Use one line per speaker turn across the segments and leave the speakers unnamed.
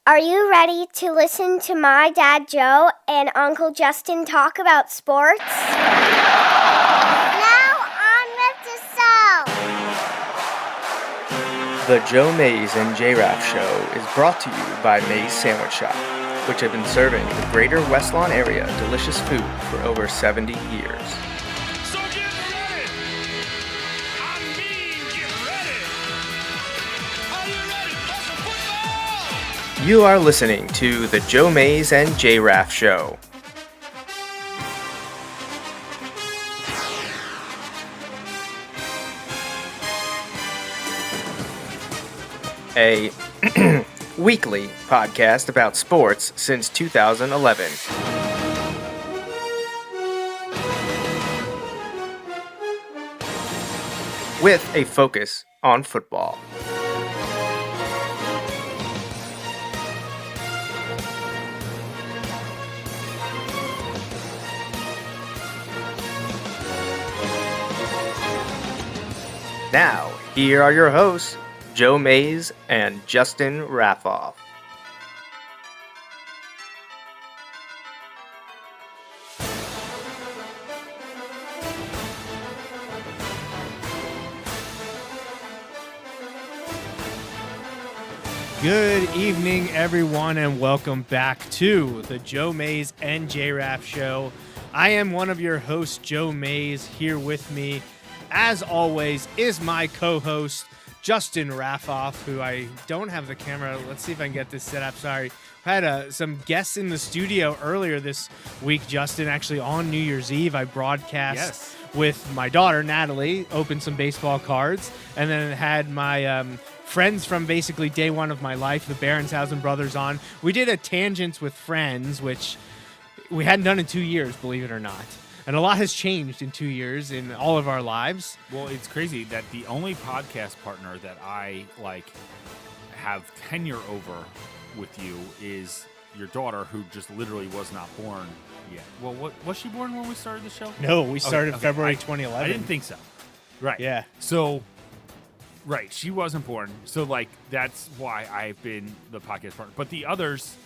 Are you ready to listen to my dad Joe and Uncle Justin talk about sports? Now on with the show.
The Joe Mays and J-Raff Show is brought to you by Mays Sandwich Shop, which have been serving the greater West Lawn area delicious food for over 70 years.
So get ready! I mean, get ready! Are you ready for some football?
You are listening to the Joe Mays and J-Raff Show. A weekly podcast about sports since 2011. With a focus on football. Now, here are your hosts, Joe Mays and Justin Raffoff.
Good evening, everyone, and welcome back to the Joe Mays and J-Raff Show. I am one of your hosts, Joe Mays. Here with me, as always, is my co-host, Justin Raffoff, who I don't have the camera. Let's see if I can get this set up. Sorry. I had some guests in the studio earlier this week, Justin. Actually, on New Year's Eve, I broadcast with my daughter, Natalie, opened some baseball cards, and then had my friends from basically day one of my life, the Berenshausen brothers, on. We did a Tangents with Friends, which we hadn't done in 2 years, believe it or not. And a lot has changed in 2 years in all of our lives.
Well, it's crazy that the only podcast partner that I have tenure over with you is your daughter, who just literally was not born yet. Well, what was she born when we started the show?
No, we started February 2011.
I didn't think so. Right.
Yeah.
So, right, she wasn't born. So, that's why I've been the podcast partner. But the others,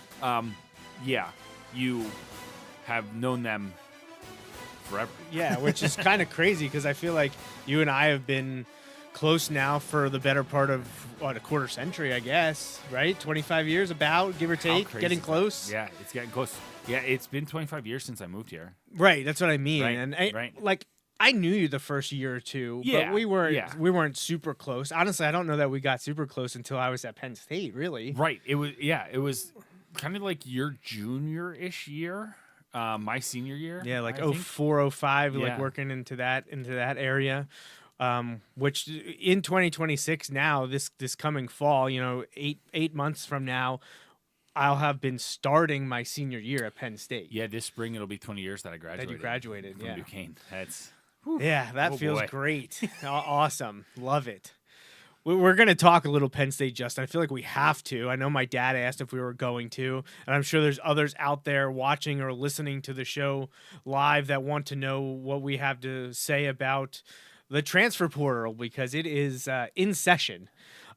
you have known them forever.
Yeah, which is kind of crazy because I feel like you and I have been close now for the better part of, a quarter century, I guess, right? 25 years about, give or take, getting close.
Yeah, it's getting close. Yeah, it's been 25 years since I moved here.
Right, that's what I mean.
Right,
and I knew you the first year or two, but we weren't super close. Honestly, I don't know that we got super close until I was at Penn State, really.
Right. It was kind of like your junior-ish year. My senior year.
Yeah, like 04, 05, like working into that area. Which in 2026 now, this coming fall, 8 months from now, I'll have been starting my senior year at Penn State.
Yeah, this spring it'll be 20 years that I graduated.
That you graduated,
from Duquesne. That's
that feels great. Awesome. Love it. We're going to talk a little Penn State, Justin. I feel like we have to. I know my dad asked if we were going to, and I'm sure there's others out there watching or listening to the show live that want to know what we have to say about the transfer portal because it is in session.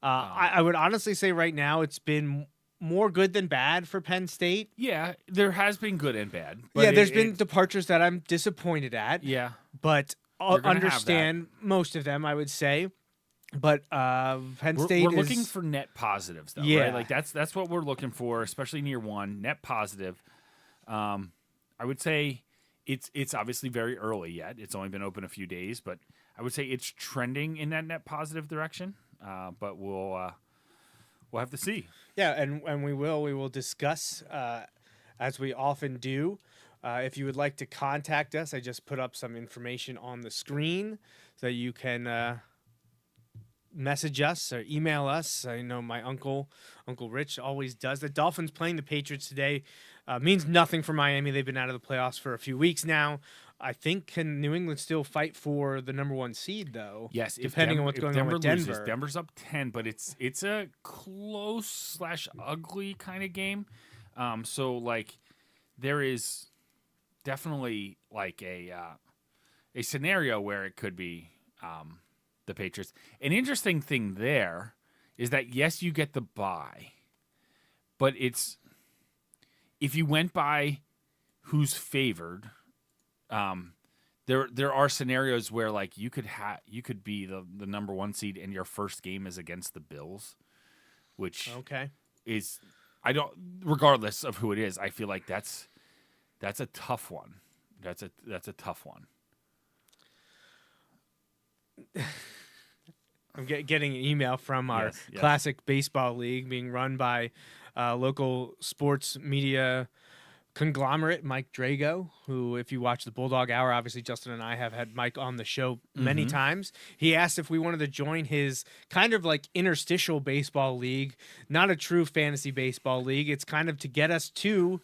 I would honestly say right now it's been more good than bad for Penn State.
Yeah, there has been good and bad.
But there's been departures that I'm disappointed at.
Yeah.
But I'll understand most of them, I would say. But Penn State
we're looking for net positives, though, right? Like that's what we're looking for, especially in year one, net positive. I would say it's obviously very early yet. It's only been open a few days, but I would say it's trending in that net positive direction. But we'll have to see.
Yeah, and we will discuss as we often do. If you would like to contact us, I just put up some information on the screen so you can message us or email us. I know my Uncle Rich always does. The Dolphins playing the Patriots today means nothing for Miami. They've been out of the playoffs for a few weeks now. I think can New England still fight for the number one seed, though?
Yes,
depending on what's going on with Denver.
Loses, Denver's up 10, but it's a close / ugly kind of game. So there is definitely a scenario where it could be the Patriots. An interesting thing there is that, yes, you get the bye, but it's if you went by who's favored, there are scenarios where like you could be the number 1 seed and your first game is against the Bills, which is regardless of who it is, I feel like that's a tough one. That's a tough one.
I'm getting an email from our Classic Baseball League being run by local sports media conglomerate, Mike Drago, who, if you watch the Bulldog Hour, obviously Justin and I have had Mike on the show many times. He asked if we wanted to join his kind of like interstitial baseball league, not a true fantasy baseball league. It's kind of to get us to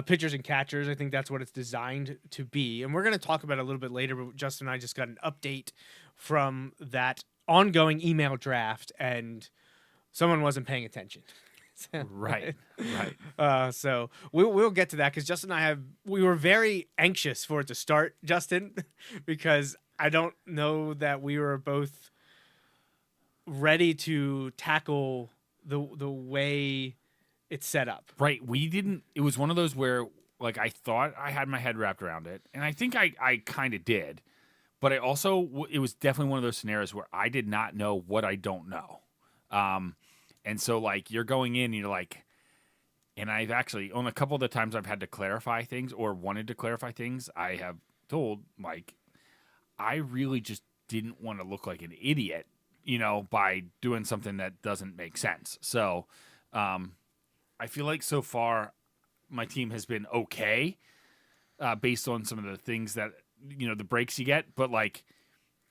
pitchers and catchers. I think that's what it's designed to be. And we're going to talk about it a little bit later, but Justin and I just got an update from that ongoing email draft, and someone wasn't paying attention.
Right.
So we'll get to that because Justin and I we were very anxious for it to start, Justin, because I don't know that we were both ready to tackle the way it's set up.
Right. It was one of those where like I thought I had my head wrapped around it, and I think I kind of did, but it was definitely one of those scenarios where I did not know what I don't know. And so, like, you're going in, and you're like, and I've actually, on a couple of the times I've had to clarify things or wanted to clarify things, I have told Mike, I really just didn't want to look like an idiot, by doing something that doesn't make sense. So, I feel like so far my team has been okay based on some of the things that, the breaks you get. But, like,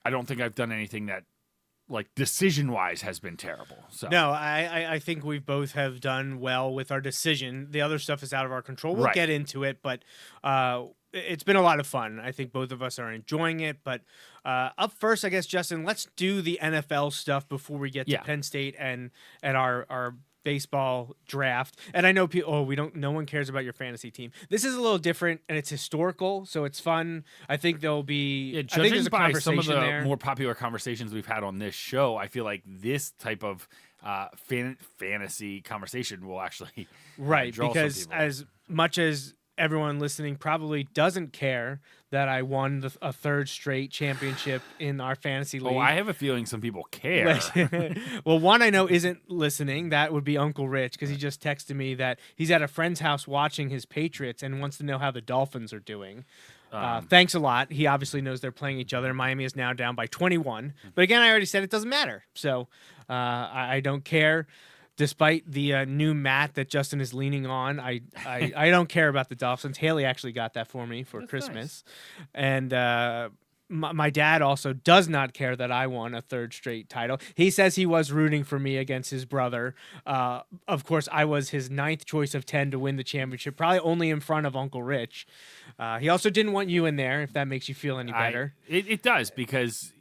I don't think I've done anything that, like, decision-wise has been terrible. So
no, I think we both have done well with our decision. The other stuff is out of our control. We'll get into it, but it's been a lot of fun. I think both of us are enjoying it. But up first, I guess, Justin, let's do the NFL stuff before we get to Penn State and our baseball draft. And I know people, no one cares about your fantasy team. This is a little different, and it's historical, so it's fun. I think there'll be
judging by some of the more popular conversations we've had on this show, I feel like this type of fantasy conversation will actually draw
because
some people.
As much as everyone listening probably doesn't care that I won a third straight championship in our fantasy league.
Oh, I have a feeling some people care.
Well, one I know isn't listening. That would be Uncle Rich, because he just texted me that he's at a friend's house watching his Patriots and wants to know how the Dolphins are doing. Thanks a lot. He obviously knows they're playing each other. Miami is now down by 21. But again, I already said it doesn't matter. So I don't care. Despite the new mat that Justin is leaning on, I don't care about the Dolphins. Haley actually got that for me for Christmas. Nice. And my dad also does not care that I won a third straight title. He says he was rooting for me against his brother. Of course, I was his 9th choice of 10 to win the championship, probably only in front of Uncle Rich. He also didn't want you in there, if that makes you feel any better.
It does, because,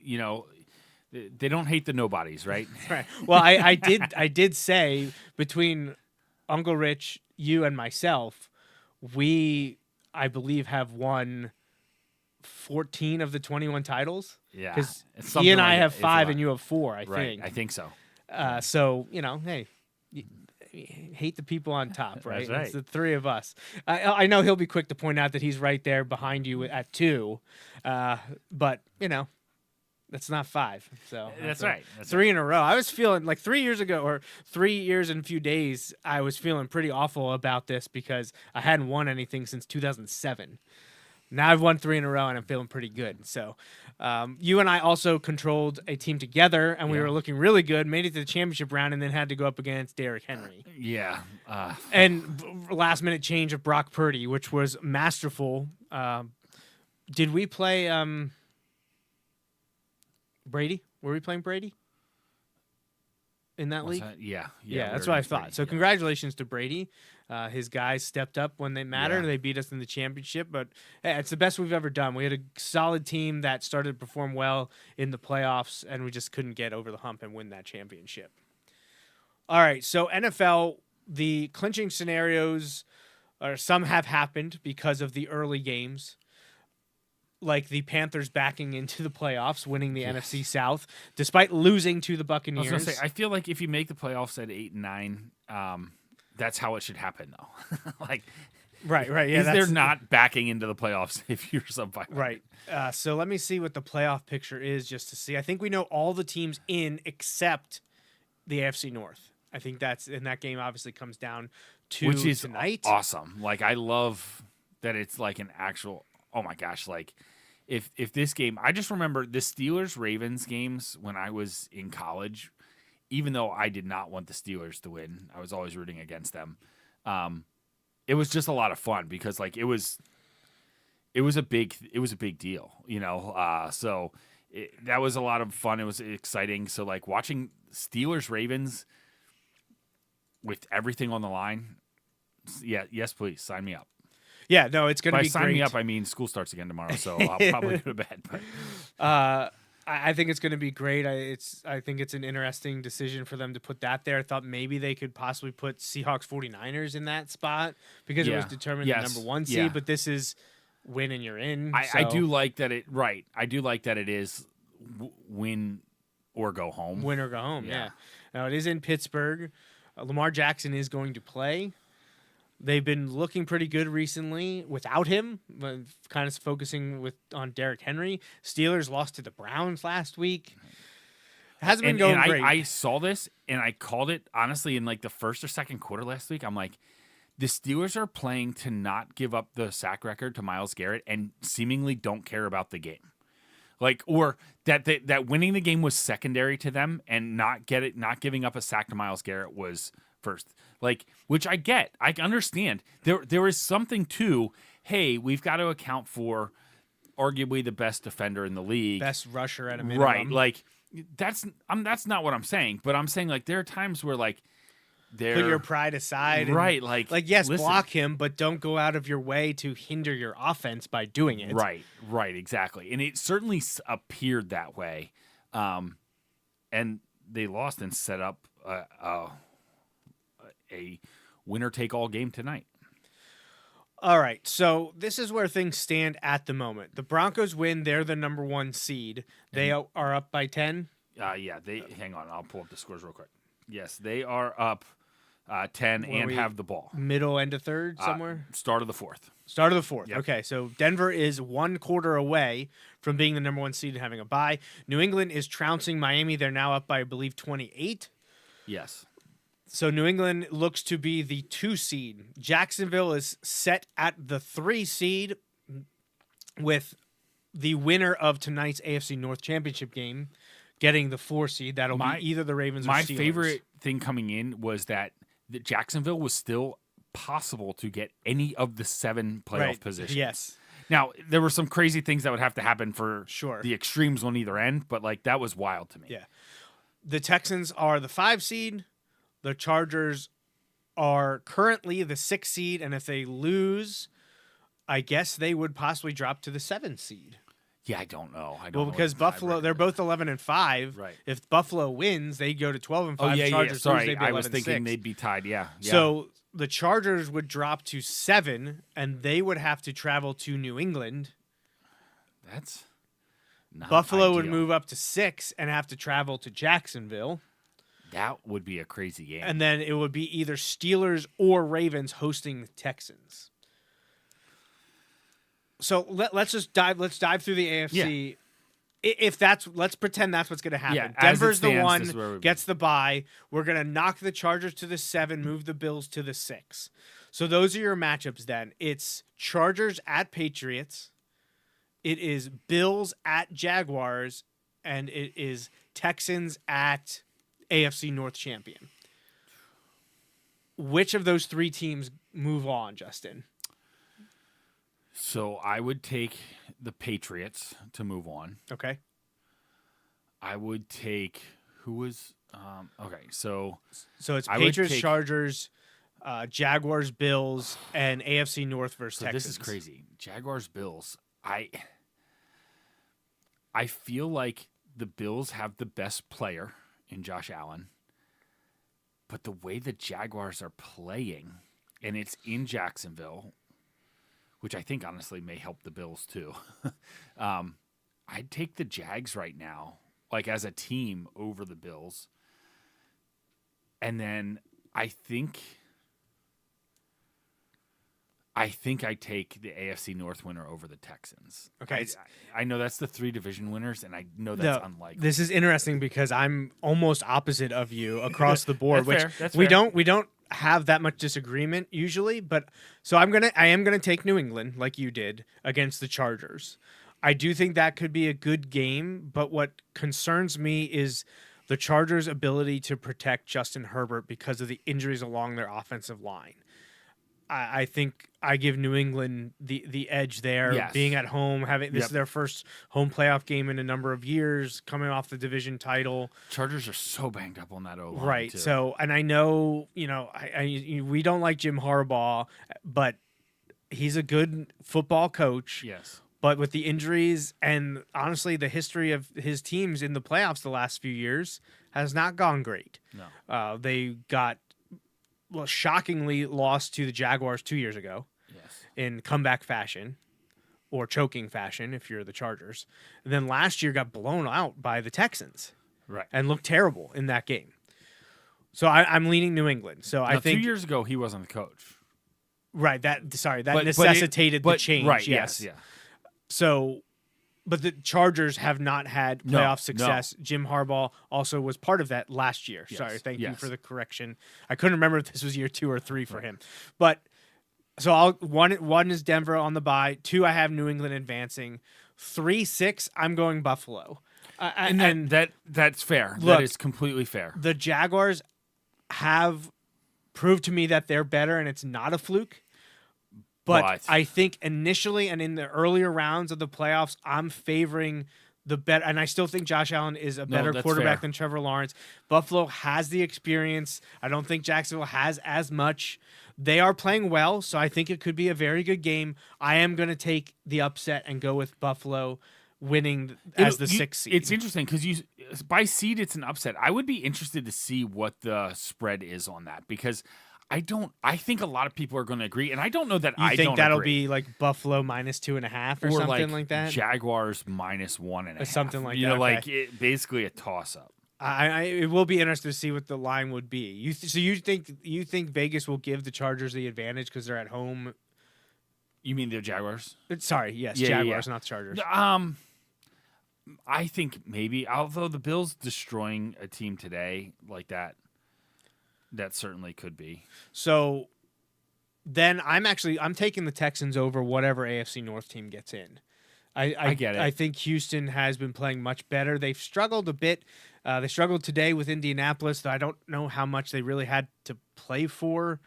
they don't hate the nobodies, right?
Right. Well, I did say between Uncle Rich, you, and myself, we, I believe, have won 14 of the 21 titles.
Yeah.
Because he and I have 5 and you have 4, I
right.
think.
I think so.
So, hey, hate the people on top, right?
That's right.
It's the 3 of us. I know he'll be quick to point out that he's right there behind you at 2. But, that's not 5. So
that's right.
3 in a row. I was feeling like 3 years ago, or 3 years and a few days, I was feeling pretty awful about this because I hadn't won anything since 2007. Now I've won 3 in a row, and I'm feeling pretty good. So you and I also controlled a team together, and we were looking really good, made it to the championship round, and then had to go up against Derrick Henry.
Yeah.
And last-minute change of Brock Purdy, which was masterful. Did we play Brady? Were we playing Brady in that league?
Yeah,
that's what I thought. Brady. So congratulations to Brady. His guys stepped up when they mattered. Yeah. They beat us in the championship, but hey, it's the best we've ever done. We had a solid team that started to perform well in the playoffs, and we just couldn't get over the hump and win that championship. All right, so NFL, the clinching scenarios, some have happened because of the early games. Like the Panthers backing into the playoffs, winning the NFC South, despite losing to the Buccaneers.
I was gonna say, I feel like if you make the playoffs at 8 and 9, that's how it should happen, though. Like,
right. Yeah,
they're not backing into the playoffs if you're sub 500.
Right. So let me see what the playoff picture is just to see. I think we know all the teams in except the AFC North. I think that game obviously comes down to
which is
tonight.
Awesome. Like, I love that it's like an actual. Oh my gosh! Like, if this game, I just remember the Steelers-Ravens games when I was in college. Even though I did not want the Steelers to win, I was always rooting against them. It was just a lot of fun because like it was a big deal, you know. So that was a lot of fun. It was exciting. So like watching Steelers-Ravens with everything on the line. Yeah, yes, please sign me up.
Yeah, no, it's going to be
sign
great.
me up, I mean school starts again tomorrow, so I'll probably go to bed. But.
I think it's going to be great. I think it's an interesting decision for them to put that there. I thought maybe they could possibly put Seahawks 49ers in that spot because it was determined the number 1 seed, but this is win and you're in.
I do like that I do like that it is win or go home.
Win or go home, yeah. Now it is in Pittsburgh. Lamar Jackson is going to play. They've been looking pretty good recently without him, but kind of focusing on Derrick Henry. Steelers lost to the Browns last week. It hasn't been going great.
I saw this, and I called it, honestly, in like the first or second quarter last week. I'm like, the Steelers are playing to not give up the sack record to Myles Garrett and seemingly don't care about the game. Like, or that winning the game was secondary to them, and not giving up a sack to Myles Garrett was first. Like, which I get. I understand. There is something to, hey, we've got to account for arguably the best defender in the league.
Best rusher at a minimum.
Right. Like, that's not what I'm saying. But I'm saying, like, there are times where, like,
put your pride aside.
Right.
Like yes, listen, block him, but don't go out of your way to hinder your offense by doing it.
Right, exactly. And it certainly appeared that way. And they lost and set up a winner-take-all game tonight.
All right, so this is where things stand at the moment. The Broncos win; they're the number 1 seed. They are up by 10.
Yeah. Hang on, I'll pull up the scores real quick. Yes, they are up 10 and have the ball.
Middle end of third somewhere.
Start of the fourth.
Yep. Okay, so Denver is 1 quarter away from being the number 1 seed and having a bye. New England is trouncing Miami. They're now up by, I believe, 28.
Yes.
So New England looks to be the 2 seed. Jacksonville is set at the 3 seed with the winner of tonight's AFC North Championship game getting the 4 seed. That'll be either the Ravens or Steelers.
My favorite thing coming in was that Jacksonville was still possible to get any of the 7 playoff positions.
Yes.
Now, there were some crazy things that would have to happen for
sure
the extremes on either end, but like that was wild to me.
Yeah. The Texans are the 5 seed. The Chargers are currently the 6 seed, and if they lose, I guess they would possibly drop to the 7 seed.
Yeah, I don't know.
Because Buffalo, they're both 11-5.
Right.
If Buffalo wins, they go to 12-5.
Oh, yeah,
Chargers
Sorry,
lose,
I was thinking they'd be tied. Yeah.
So the Chargers would drop to 7, and they would have to travel to New England.
That's not
Buffalo
ideal.
would move up to 6 and have to travel to Jacksonville.
That would be a crazy game.
And then it would be either Steelers or Ravens hosting the Texans. So let's dive through the AFC. Yeah. Let's pretend that's what's going to happen. Yeah, Denver's the 1, gets the bye. We're going to knock the Chargers to the 7, move the Bills to the 6. So those are your matchups then. It's Chargers at Patriots. It is Bills at Jaguars. And it is Texans at AFC North champion. Which of those 3 teams move on, Justin?
So I would take the Patriots to move on.
Okay.
I would take So
it's Patriots, Chargers, Jaguars, Bills, and AFC North versus Texans.
This is crazy. Jaguars, Bills. I feel like the Bills have the best player in Josh Allen, but the way the Jaguars are playing, and it's in Jacksonville, which I think honestly may help the Bills too. I'd take the Jags right now, like as a team, over the Bills. And then I think I think I take the AFC North winner over the Texans.
Okay.
I know that's the 3 division winners, and I know that's unlikely.
This is interesting because I'm almost opposite of you across the board,
That's
which
fair. That's
we
fair.
don't have that much disagreement usually, but so I am gonna take New England like you did against the Chargers. I do think that could be a good game, but what concerns me is the Chargers' ability to protect Justin Herbert because of the injuries along their offensive line. I think I give New England the edge there,
Yes.
being at home, having this is their first home playoff game in a number of years, coming off the division title.
Chargers are so banged up on that O-line,
Right.
too.
So, and I know, we don't like Jim Harbaugh, but he's a good football coach.
Yes.
But with the injuries and honestly the history of his teams in the playoffs the last few years has not gone great.
No.
They got shockingly lost to the Jaguars 2 years ago
Yes.
in comeback fashion or choking fashion if you're the Chargers. And then last year got blown out by the Texans
Right.
and looked terrible in that game. So I'm leaning New England. So I
Now,
think
2 years ago he wasn't the coach.
right that
But
necessitated the
but-
change.
Right.
Yes.
Yeah.
So, but the Chargers have not had
No,
playoff success. Jim Harbaugh also was part of that last year.
Yes,
Sorry, thank you
yes.
for the correction. I couldn't remember if this was year 2 or 3 for him. But so one is Denver on the bye. 2, I have New England advancing. 3, 6, I'm going Buffalo.
And that's fair.
Look,
that is completely fair.
The Jaguars have proved to me that they're better, and it's not a fluke. But I think initially and in the earlier rounds of the playoffs, I'm favoring the better. And I still think Josh Allen is a better
that's
quarterback
fair.
than Trevor Lawrence. Buffalo has the experience. I don't think Jacksonville has as much. They are playing well, so I think it could be a very good game. I am going to take the upset and go with Buffalo winning as the 6th seed.
It's interesting because by seed it's an upset. I would be interested to see what the spread is on that because I think a lot of people are going to agree, and I don't know that
You
I
think
don't
that'll
agree.
be like Buffalo minus 2.5 or something like that?
Jaguars minus 1.5,
something like
you
that,
know,
okay.
like basically a toss up.
It will be interesting to see what the line would be. You think Vegas will give the Chargers the advantage because they're at home?
You mean the Jaguars?
Sorry, yes,
Yeah,
Jaguars,
yeah.
not the Chargers.
I think maybe, although the Bills destroying a team today like that certainly could be.
So then I'm taking the Texans over whatever AFC North team gets in. I
get it.
I think Houston has been playing much better. They've struggled a bit. They struggled today with Indianapolis, though I don't know how much they really had to play for.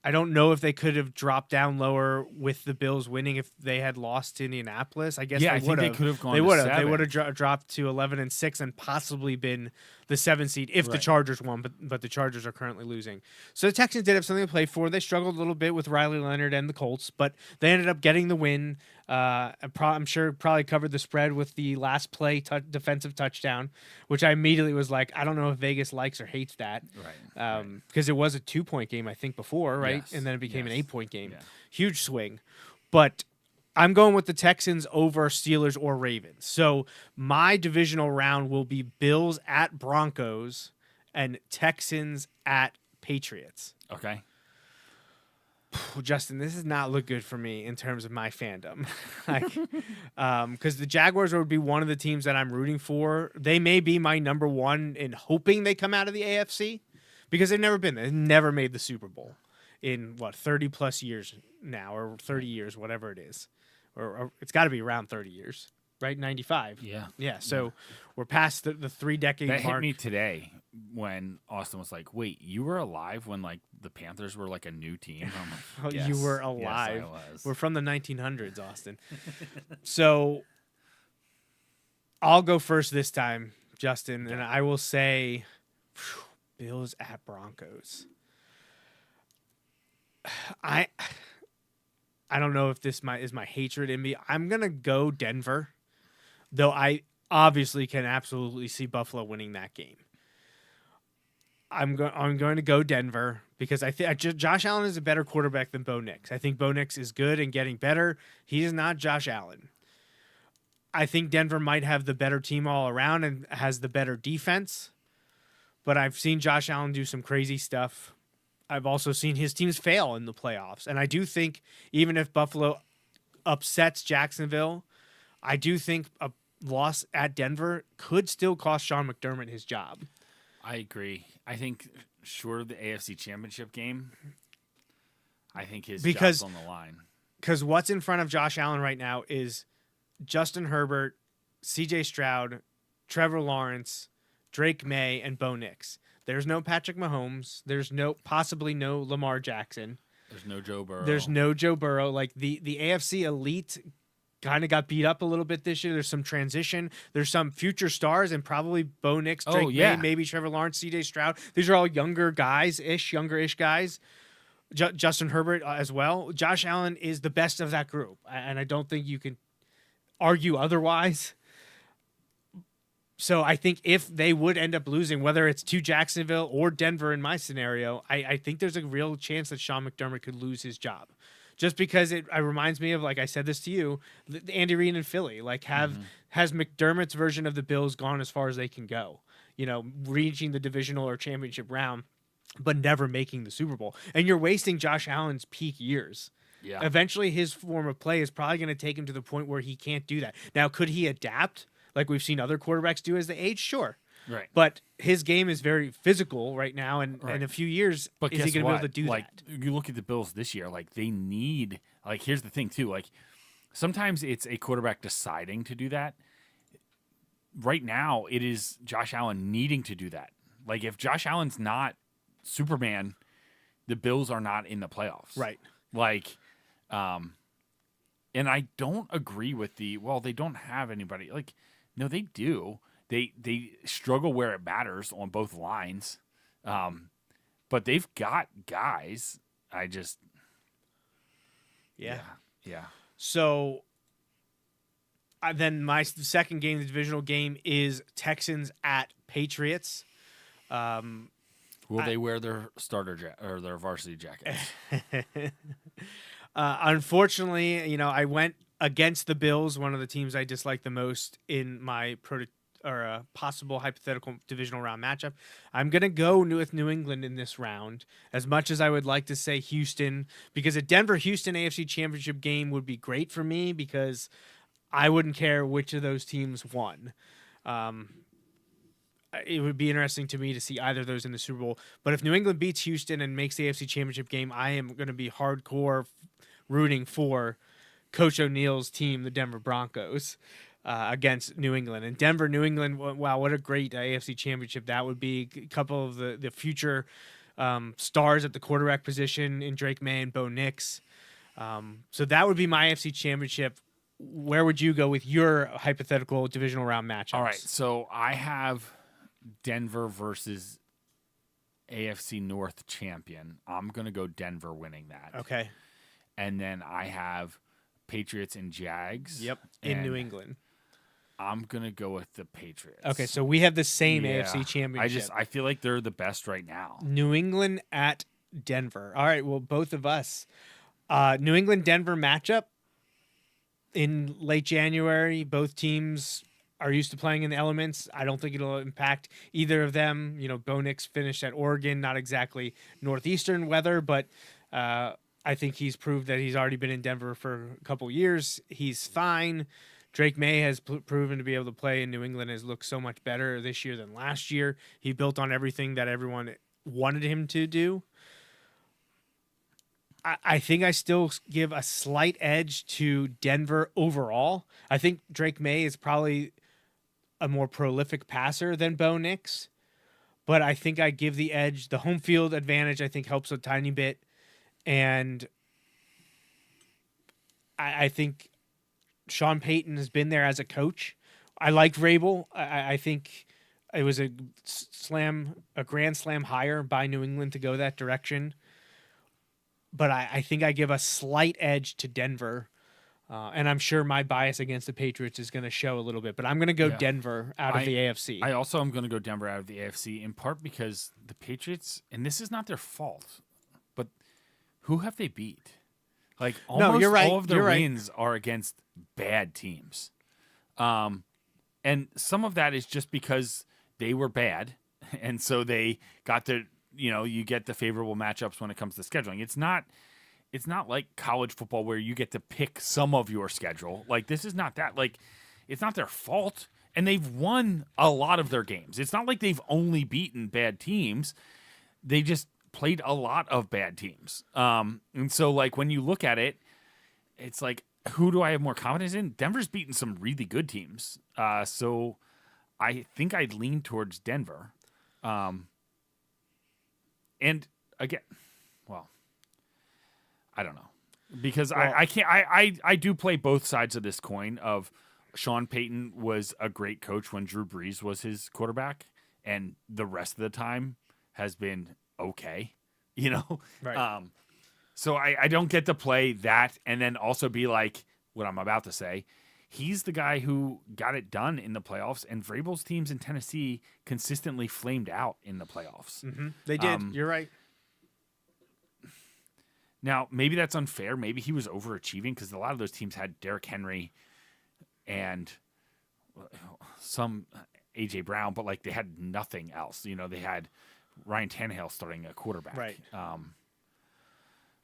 I don't know if they could have dropped down lower with the Bills winning if they had lost to Indianapolis. I guess
Yeah,
they
I think
would
they
have.
could have gone
They
to
would have. They
7.
would have dropped to 11-6 and possibly been the 7th seed if the
Right.
Chargers won. But the Chargers are currently losing. So the Texans did have something to play for. They struggled a little bit with Riley Leonard and the Colts, but they ended up getting the win. I'm sure probably covered the spread with the last play defensive touchdown, which I immediately was like, I don't know if Vegas likes or hates that.
Right.
Because it was a 2-point game, I think, before, right?
Yes,
And then it became an
yes.
8-point game.
Yeah.
Huge swing. But I'm going with the Texans over Steelers or Ravens. So my divisional round will be Bills at Broncos and Texans at Patriots.
Okay.
Justin, this does not look good for me in terms of my fandom. Because the Jaguars would be one of the teams that I'm rooting for. They may be my number one in hoping they come out of the AFC because they've never been there. They've never made the Super Bowl in, 30 plus years now or 30 years, whatever it is. Or it's got to be around 30 years, right? 95.
Yeah.
Yeah, so we're past the 3-decade
That
mark.
hit me today when Austin was like, "Wait, you were alive when like the Panthers were like a new team?" I'm like,
Oh,
yes,
you were
yes,
alive.
I was.
We're from the 1900s, Austin. So I'll go first this time, Justin, and I will say Bills at Broncos. I don't know if this is my hatred in me. I'm going to go Denver, though I obviously can absolutely see Buffalo winning that game. I'm going to go Denver because I think Josh Allen is a better quarterback than Bo Nix. I think Bo Nix is good and getting better. He is not Josh Allen. I think Denver might have the better team all around and has the better defense, but I've seen Josh Allen do some crazy stuff. I've also seen his teams fail in the playoffs. And I do think even if Buffalo upsets Jacksonville, I do think a loss at Denver could still cost Sean McDermott his job.
I agree. I think short of the AFC Championship game, I think his job's on the line.
Because what's in front of Josh Allen right now is Justin Herbert, C.J. Stroud, Trevor Lawrence, Drake May, and Bo Nix. There's no Patrick Mahomes. There's possibly no Lamar Jackson.
There's no Joe Burrow.
There's no Joe Burrow. Like the AFC elite kind of got beat up a little bit this year. There's some transition. There's some future stars, and probably Bo Nix, Drake May, maybe Trevor Lawrence, C.J. Stroud. These are all younger guys. Justin Herbert as well. Josh Allen is the best of that group, and I don't think you can argue otherwise. So I think if they would end up losing, whether it's to Jacksonville or Denver in my scenario, I think there's a real chance that Sean McDermott could lose his job. Just because it reminds me of, like I said this to you, the Andy Reid in Philly. Like, has McDermott's version of the Bills gone as far as they can go? You know, reaching the divisional or championship round, but never making the Super Bowl. And you're wasting Josh Allen's peak years.
Yeah.
Eventually, his form of play is probably going to take him to the point where he can't do that. Now, could he adapt like we've seen other quarterbacks do as they age? Sure.
Right.
But his game is very physical right now, and in a few years,
but
is he going to be able to do
like,
that?
You look at the Bills this year, like they need, like here's the thing too, like sometimes it's a quarterback deciding to do that. Right now, it is Josh Allen needing to do that. Like if Josh Allen's not Superman, the Bills are not in the playoffs.
Right.
Like, and I don't agree with they don't have anybody. Like, no, they do. They struggle where it matters on both lines, but they've got guys. Yeah.
So then my second game, the divisional game, is Texans at Patriots.
Will they wear their starter or their varsity jackets?
Unfortunately, I went against the Bills, one of the teams I dislike the most in my possible hypothetical divisional round matchup. I'm going to go with New England in this round, as much as I would like to say Houston, because a Denver-Houston AFC Championship game would be great for me because I wouldn't care which of those teams won. It would be interesting to me to see either of those in the Super Bowl. But if New England beats Houston and makes the AFC Championship game, I am going to be hardcore rooting for Coach O'Neill's team, the Denver Broncos, against New England. And Denver, New England, wow, what a great AFC Championship that would be. A couple of the future stars at the quarterback position in Drake May and Bo Nix. So that would be my AFC Championship. Where would you go with your hypothetical divisional round matchups?
All right, so I have Denver versus AFC North champion. I'm going to go Denver winning that.
Okay.
And then I have Patriots and Jags.
Yep, in New England.
I'm going to go with the Patriots.
Okay, so we have the same AFC Championship.
I feel like they're the best right now.
New England at Denver. All right, well, both of us. New England-Denver matchup in late January. Both teams are used to playing in the elements. I don't think it'll impact either of them. Bo Nix finished at Oregon, not exactly northeastern weather, but I think he's proved that he's already been in Denver for a couple years. He's fine. Drake May has proven to be able to play in New England, has looked so much better this year than last year. He built on everything that everyone wanted him to do. I think I still give a slight edge to Denver overall. I think Drake May is probably a more prolific passer than Bo Nix, but I think I give the edge. The home field advantage, I think, helps a tiny bit. And I think Sean Payton has been there as a coach. I like Vrabel. I think it was a grand slam hire by New England to go that direction. But I think I give a slight edge to Denver. And I'm sure my bias against the Patriots is going to show a little bit. But I'm going to go Denver out of the AFC.
I also am going to go Denver out of the AFC, in part because the Patriots, and this is not their fault, but who have they beat? Like, almost
you're right.
all of their wins are against bad teams. And some of that is just because they were bad, and so they got you get the favorable matchups when it comes to scheduling. It's not like college football where you get to pick some of your schedule. Like, this is not that. Like, it's not their fault. And they've won a lot of their games. It's not like they've only beaten bad teams. They just played a lot of bad teams. And so, like, when you look at it, it's like, who do I have more confidence in? Denver's beaten some really good teams. So I think I'd lean towards Denver. And again, well, I don't know. Because I can't. I do play both sides of this coin of Sean Payton was a great coach when Drew Brees was his quarterback, and the rest of the time has been okay,
Right.
So I don't get to play that and then also be like what I'm about to say. He's the guy who got it done in the playoffs, and Vrabel's teams in Tennessee consistently flamed out in the playoffs.
Mm-hmm. They did. You're right.
Now, maybe that's unfair. Maybe he was overachieving because a lot of those teams had Derrick Henry and some A.J. Brown, but like they had nothing else. They had Ryan Tannehill starting a quarterback.
Right.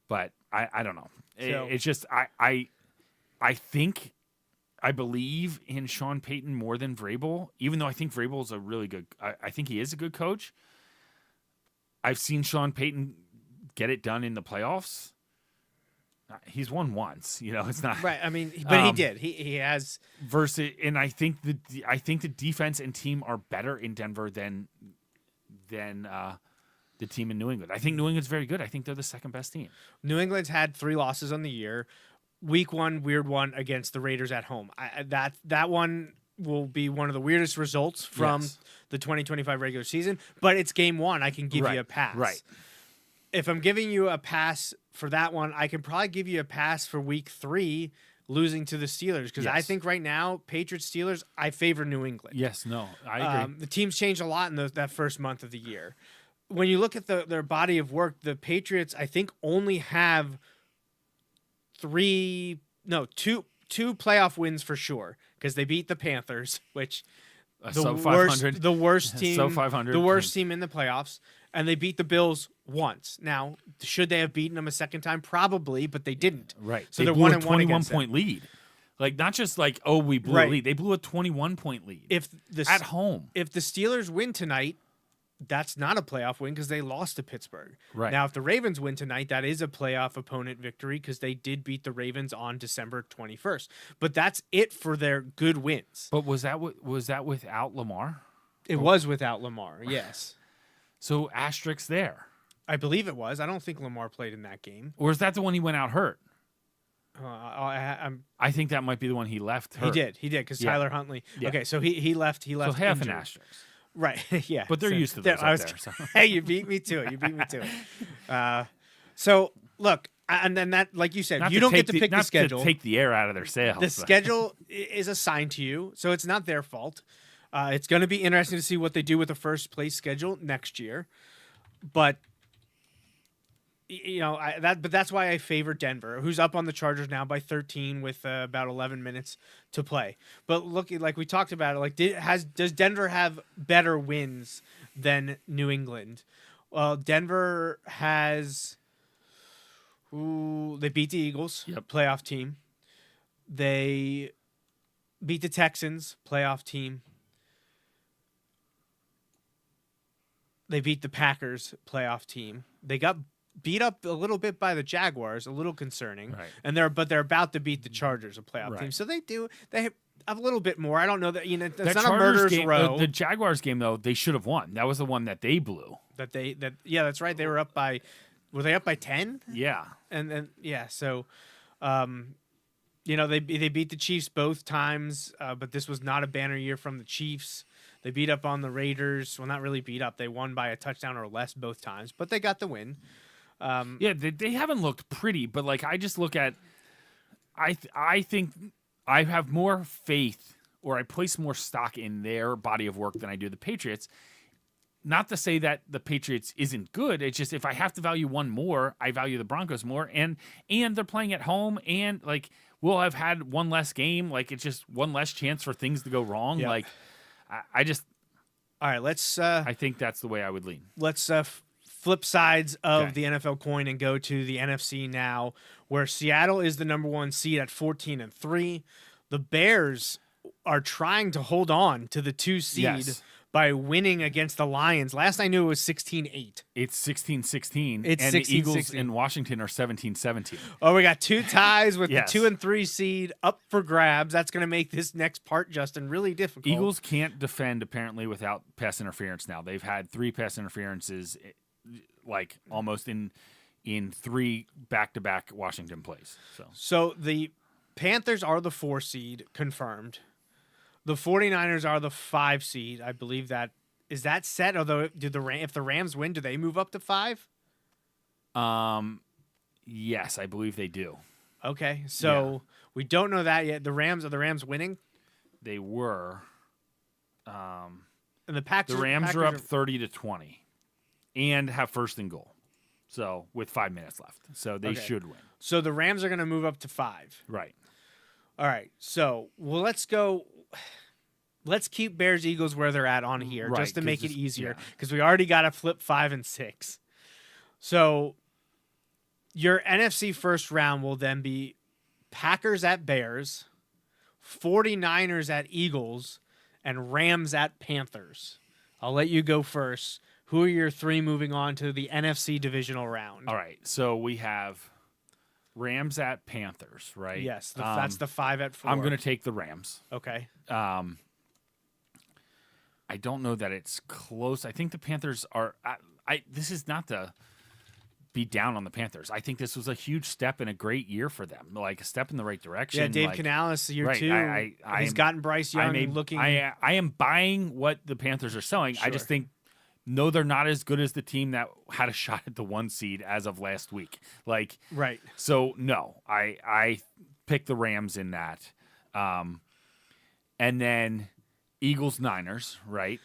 But I don't know.
So,
It's just I believe in Sean Payton more than Vrabel, even though I think Vrabel is a really good. I think he is a good coach. I've seen Sean Payton get it done in the playoffs. He's won once, It's not
right. I mean, but he did. He has
versus, and I think the defense and team are better in Denver than the team in New England. I think New England's very good. I think they're the second best team.
New England's had 3 losses on the year. Week 1, weird one against the Raiders at home. That one will be one of the weirdest results from the 2025 regular season, but it's game 1. I can give you a pass.
Right.
If I'm giving you a pass for that one, I can probably give you a pass for week 3 losing to the Steelers because I think right now, Patriots-Steelers, I favor New England.
Yes, no, I agree.
The team's changed a lot in that first month of the year. When you look at their body of work, the Patriots, I think, only have 2 playoff wins for sure because they beat the Panthers, which the worst team,
so 500,
the worst team in the playoffs, and they beat the Bills once. Now, should they have beaten them a second time? Probably, but they didn't.
Right.
So
they
they're
blew
1-1
a 21
point
point lead. Like, not just like, oh, we blew a lead. They blew a 21 point lead. At home.
If the Steelers win tonight, that's not a playoff win because they lost to Pittsburgh.
Right.
Now, if the Ravens win tonight, that is a playoff opponent victory because they did beat the Ravens on December 21st. But that's it for their good wins.
But was that without Lamar?
It was without Lamar, yes.
So asterisk there.
I believe it was. I don't think Lamar played in that game.
Or is that the one he went out hurt?
I
think that might be the one he left hurt.
He did because Tyler Huntley.
Yeah.
Okay, so he left.
So half
injured.
an asterisk.
Right. Yeah.
But they're used to those up there. So.
Hey, you beat me to it. So look, and then that, like you said, you don't get to pick the schedule.
To take the air out of their sails.
The schedule is assigned to you, so it's not their fault. It's going to be interesting to see what they do with the first place schedule next year, but that's why I favor Denver, who's up on the Chargers now by 13 with about 11 minutes to play. But look, like we talked about it, like does Denver have better wins than New England? Well, Denver has. They beat the Eagles, playoff team. They beat the Texans, playoff team. They beat the Packers, playoff team. They got beat up a little bit by the Jaguars, a little concerning.
Right.
And they're about to beat the Chargers, a playoff team. So they have a little bit more. I don't know that that's not a murderer's row.
The Jaguars game though, they should have won. That was the one that they blew.
That's right. They were up by. Were they up by 10?
Yeah.
And then so they beat the Chiefs both times, but this was not a banner year from the Chiefs. They beat up on the Raiders. Well, not really beat up. They won by a touchdown or less both times, but they got the win.
They haven't looked pretty, but like I just look at, I think I have more faith, or I place more stock in their body of work than I do the Patriots. Not to say that the Patriots isn't good. It's just if I have to value one more, I value the Broncos more, and they're playing at home, and like we'll have had one less game. Like it's just one less chance for things to go wrong.
Yeah.
Like I just.
All right, let's.
I think that's the way I would lean.
Let's flip sides of
Okay.
the NFL coin and go to the NFC now, where Seattle is the number 1 seed at 14-3. The Bears are trying to hold on to the 2 seed
Yes.
by winning against the Lions. Last I knew it was 16-8.
It's 16-16.
It's
and the
16-16.
Eagles in Washington are 17-17.
Oh, we got 2 ties with
Yes.
the 2 and 3 seed up for grabs. That's going to make this next part, Justin, really difficult.
Eagles can't defend apparently without pass interference now. They've had 3 pass interferences, like almost in 3 back-to-back Washington plays.
So the Panthers are the 4 seed, confirmed. The 49ers are the 5 seed. I believe that. Is that set? Although, if the Rams win, do they move up to 5?
Yes, I believe they do.
Okay, so we don't know that yet. Are the Rams winning?
They were.
And the Packers.
The Rams
Packers
are up 30-20 and have first and goal. So with 5 minutes left. So they
Okay.
should win.
So the Rams are going to move up to 5.
Right.
All right. So let's go. Let's keep Bears Eagles where they're at on here,
Right,
just to
'cause
make it
this-
easier,
yeah.
because we already got to flip 5 and 6. So your NFC first round will then be Packers at Bears, 49ers at Eagles, and Rams at Panthers. I'll let you go first. Who are your 3 moving on to the NFC divisional round?
All right. So we have Rams at Panthers, right?
Yes, that's the 5 at 4.
I'm going to take the Rams.
Okay.
I don't know that it's close. I think the Panthers are. This is not to be down on the Panthers. I think this was a huge step and a great year for them, like a step in the right direction.
Yeah, Dave
like,
Canales, year
right,
2. He's gotten Bryce Young looking.
I am buying what the Panthers are selling. I just
Sure.
think no, they're not as good as the team that had a shot at the 1 seed as of last week. Like
Right.
So no, I picked the Rams in that, and then Eagles Niners, right?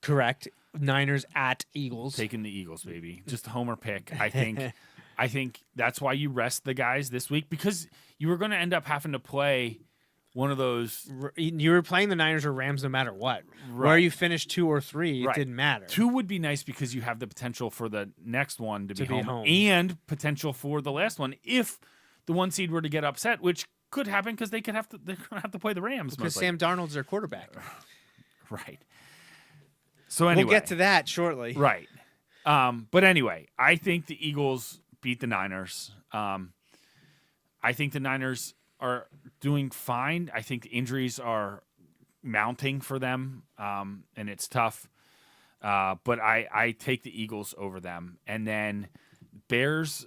Correct. Niners at Eagles.
Taking the Eagles, baby. Just a homer pick. I think that's why you rest the guys this week, because you were going to end up having to play one of those.
You were playing the Niners or Rams no matter what. Where you finished 2 or 3, it
Right.
didn't matter.
2 would be nice because you have the potential for the next one to be home,
home.
and potential for the last one if the 1 seed were to get upset, which could happen because they're going to have to play the Rams.
Because
most
Sam Darnold's their quarterback.
likely. Right. So anyway,
We'll get to that shortly.
right. But anyway, I think the Eagles beat the Niners. I think the Niners are doing fine. I think the injuries are mounting for them, and it's tough. But I take the Eagles over them. And then Bears,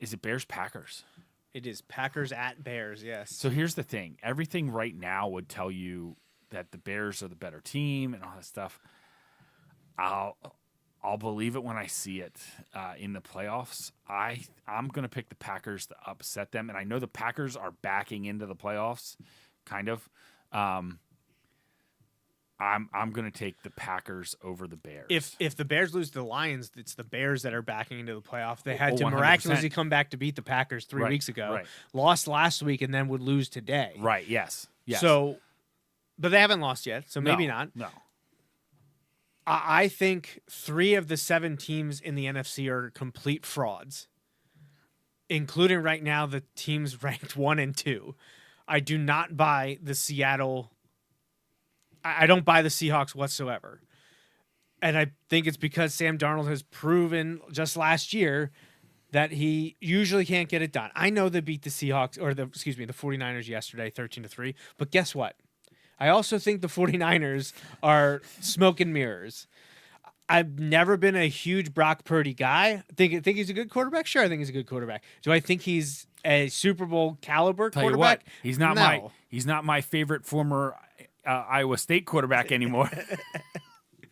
is it Bears-Packers?
It is Packers at Bears, yes.
So here's the thing. Everything right now would tell you that the Bears are the better team and all that stuff. I'll believe it when I see it in the playoffs. I'm going to pick the Packers to upset them, and I know the Packers are backing into the playoffs, kind of. I'm going to take the Packers over the Bears.
If the Bears lose to the Lions, it's the Bears that are backing into the playoff. They had to
100%.
miraculously come back to beat the Packers 3
Right,
weeks ago.
right.
Lost last week and then would lose today.
Right, yes.
So, but they haven't lost yet, so maybe
No,
not.
No.
I think 3 of the 7 teams in the NFC are complete frauds, including right now the teams ranked 1 and 2. I do not buy the Seattle. I don't buy the Seahawks whatsoever. And I think it's because Sam Darnold has proven just last year that he usually can't get it done. I know they beat the Seahawks, or the 49ers yesterday, 13-3. But guess what? I also think the 49ers are smoke and mirrors. I've never been a huge Brock Purdy guy. Think he's a good quarterback? Sure, I think he's a good quarterback. Do I think he's a Super Bowl caliber
Tell you
quarterback?
what, he's not
No.
my favorite former Iowa State quarterback anymore.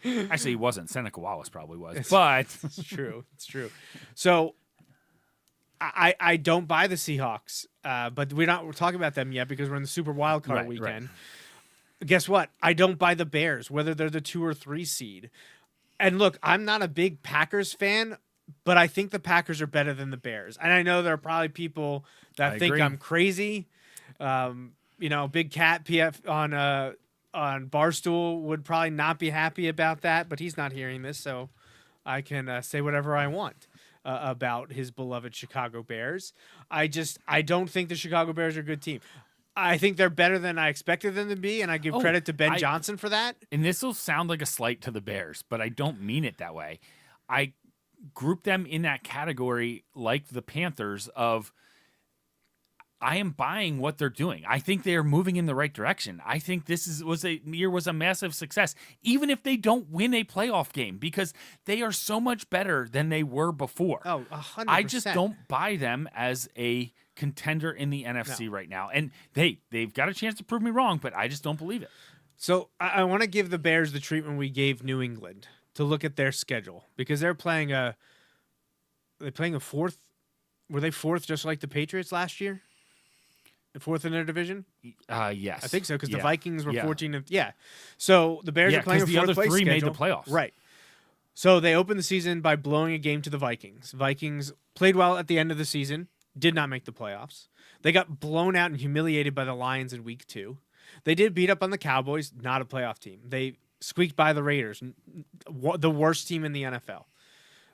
Actually, he wasn't. Seneca Wallace probably was, but
It's true. It's true. So I don't buy the Seahawks, but we're talking about them yet because we're in the Super Wild Card
Right,
weekend.
right.
Guess what? I don't buy the Bears, whether they're the 2 or 3 seed. And look, I'm not a big Packers fan, but I think the Packers are better than the Bears. And I know there are probably people that
I
think
agree.
I'm crazy. Big Cat PF on Barstool would probably not be happy about that, but he's not hearing this, so I can say whatever I want about his beloved Chicago Bears. I don't think the Chicago Bears are a good team. I think they're better than I expected them to be, and I give credit to Ben Johnson for that.
And this will sound like a slight to the Bears, but I don't mean it that way. I group them in that category like the Panthers of I am buying what they're doing. I think they are moving in the right direction. I think this was a massive success, even if they don't win a playoff game, because they are so much better than they were before.
Oh, 100%.
I just don't buy them as a contender in the NFC right now. And they've got a chance to prove me wrong, but I just don't believe it.
So I want to give the Bears the treatment we gave New England to look at their schedule, because they're playing a fourth. Were they fourth just like the Patriots last year? Fourth in their division?
Yes.
I think so, because the Vikings were 14. So the Bears are playing a
the
fourth
other
place
three
schedule.
made the playoffs.
Right. So they opened the season by blowing a game to the Vikings. Vikings played well at the end of the season, did not make the playoffs. They got blown out and humiliated by the Lions in week 2. They did beat up on the Cowboys, not a playoff team. They squeaked by the Raiders, the worst team in the NFL.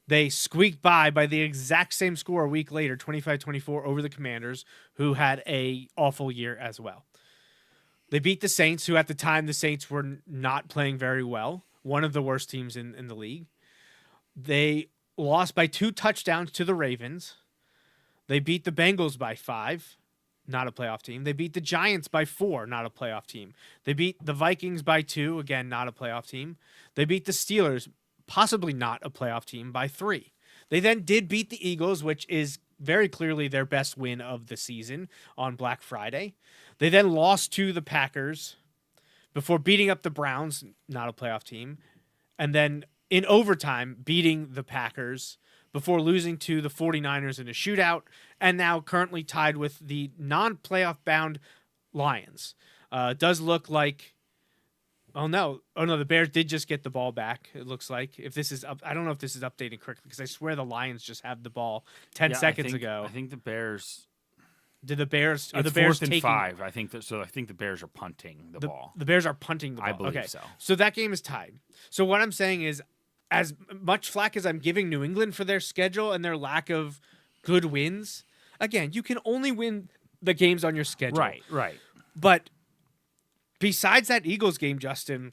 They squeaked by the exact same score a week later, 25-24 over the Commanders, who had a awful year as well. They beat the Saints, who at the time the Saints were not playing very well, one of the worst teams in the league. They lost by 2 touchdowns to the Ravens. They beat the Bengals by 5, not a playoff team. They beat the Giants by 4, not a playoff team. They beat the Vikings by 2, again, not a playoff team. They beat the Steelers, possibly not a playoff team, by 3. They then did beat the Eagles, which is very clearly their best win of the season on Black Friday. They then lost to the Packers before beating up the Browns, not a playoff team, and then in overtime beating the Packers before losing to the 49ers in a shootout, and now currently tied with the non-playoff bound Lions. Does look like the Bears did just get the ball back. It looks like, if this is up, I don't know if this is updating correctly, because I swear the Lions just had the ball 10 seconds ago.
I think the Bears.
Did the Bears? Are
It's
the Bears
4th and
taking
5? I think that. So I think the Bears are punting the ball.
The Bears are punting the ball.
I believe
okay.
so.
So that game is tied. So what I'm saying is, as much flack as I'm giving New England for their schedule and their lack of good wins, again, you can only win the games on your schedule.
Right.
But besides that Eagles game, Justin,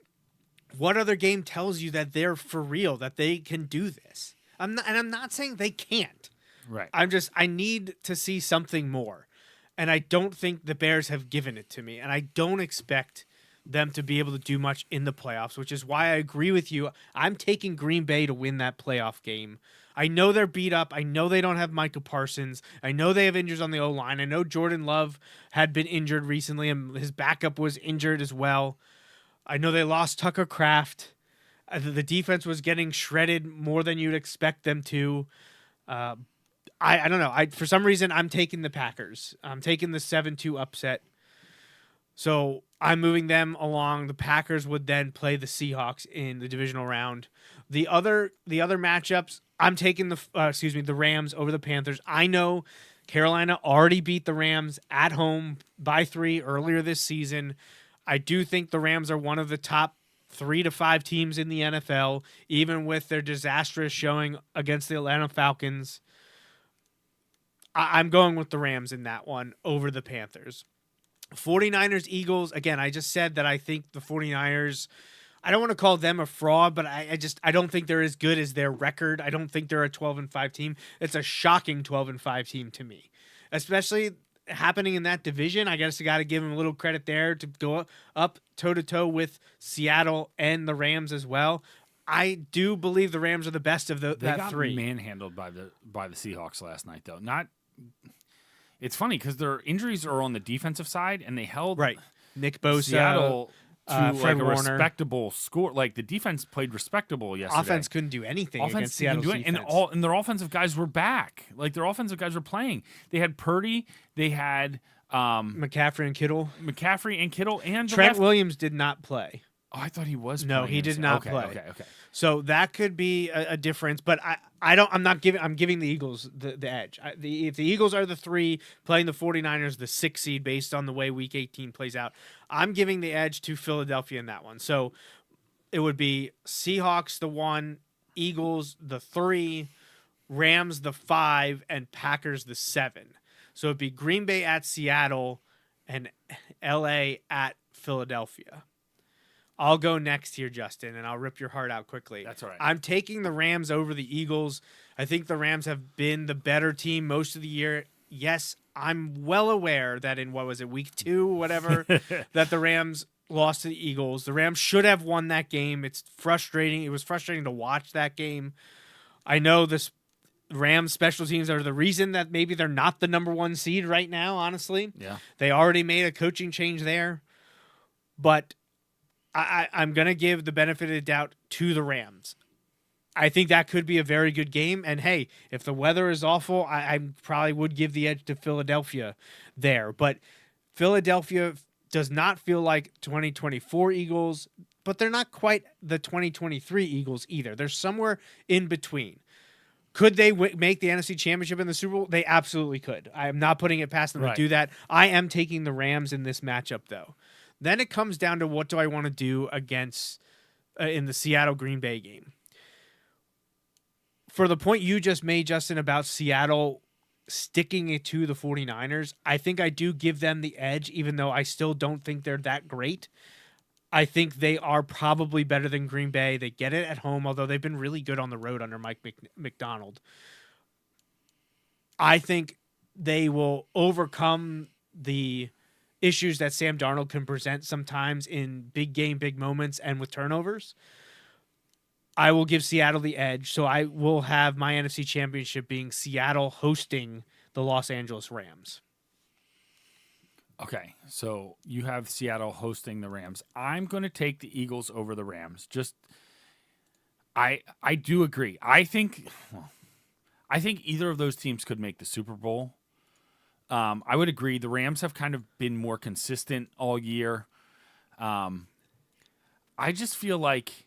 what other game tells you that they're for real, that they can do this? I'm not saying they can't.
Right.
I need to see something more. And I don't think the Bears have given it to me. And I don't expect them to be able to do much in the playoffs, which is why I agree with you. I'm taking Green Bay to win that playoff game. I know they're beat up. I know they don't have Micah Parsons. I know they have injuries on the O-line. I know Jordan Love had been injured recently, and his backup was injured as well. I know they lost Tucker Kraft. The defense was getting shredded more than you'd expect them to. I don't know. For some reason, I'm taking the Packers. I'm taking the 7-2 upset. So I'm moving them along. The Packers would then play the Seahawks in the divisional round. The other matchups, I'm taking the Rams over the Panthers. I know Carolina already beat the Rams at home by 3 earlier this season. I do think the Rams are one of the top 3 to 5 teams in the NFL, even with their disastrous showing against the Atlanta Falcons. I'm going with the Rams in that one over the Panthers. 49ers, Eagles, again, I just said that I think the 49ers, I don't want to call them a fraud, but I don't think they're as good as their record. I don't think they're a 12-5 team. It's a shocking 12-5 team to me, especially happening in that division. I guess you got to give them a little credit there to go up toe-to-toe with Seattle and the Rams as well. I do believe the Rams are the best of that 3.
They got manhandled by the Seahawks last night, though. It's funny because their injuries are on the defensive side, and they held
Nick Bosa,
Seattle to
Fred
like a
Warner.
Respectable score. Like the defense played respectable yesterday.
Offense couldn't do anything against Seattle's defense.
And their offensive guys were back. Like their offensive guys were playing. They had Purdy. They had
McCaffrey and Kittle.
And
Trent Williams did not play.
Oh, I thought he was.
No, he did not play.
Okay.
So that could be a difference, but I'm giving the Eagles the edge. If the Eagles are the 3 playing the 49ers, the 6 seed based on the way Week 18 plays out, I'm giving the edge to Philadelphia in that one. So it would be Seahawks the 1, Eagles the 3, Rams the 5, and Packers the 7. So it'd be Green Bay at Seattle and LA at Philadelphia. I'll go next here, Justin, and I'll rip your heart out quickly.
That's all right.
I'm taking the Rams over the Eagles. I think the Rams have been the better team most of the year. Yes, I'm well aware that in, week 2, whatever, that the Rams lost to the Eagles. The Rams should have won that game. It's frustrating. It was frustrating to watch that game. I know this Rams special teams are the reason that maybe they're not the number 1 seed right now, honestly.
Yeah.
They already made a coaching change there. But I'm going to give the benefit of the doubt to the Rams. I think that could be a very good game. And, hey, if the weather is awful, I probably would give the edge to Philadelphia there. But Philadelphia does not feel like 2024 Eagles, but they're not quite the 2023 Eagles either. They're somewhere in between. Could they make the NFC Championship in the Super Bowl? They absolutely could. I am not putting it past them to do that. I am taking the Rams in this matchup, though. Then it comes down to what do I want to do against in the Seattle-Green Bay game. For the point you just made, Justin, about Seattle sticking it to the 49ers, I think I do give them the edge, even though I still don't think they're that great. I think they are probably better than Green Bay. They get it at home, although they've been really good on the road under Mike McDonald. I think they will overcome the issues that Sam Darnold can present sometimes in big game, big moments, and with turnovers. I will give Seattle the edge, so I will have my NFC Championship being Seattle hosting the Los Angeles Rams.
Okay, so you have Seattle hosting the Rams. I'm going to take the Eagles over the Rams. I do agree. I think either of those teams could make the Super Bowl. I would agree. The Rams have kind of been more consistent all year. I just feel like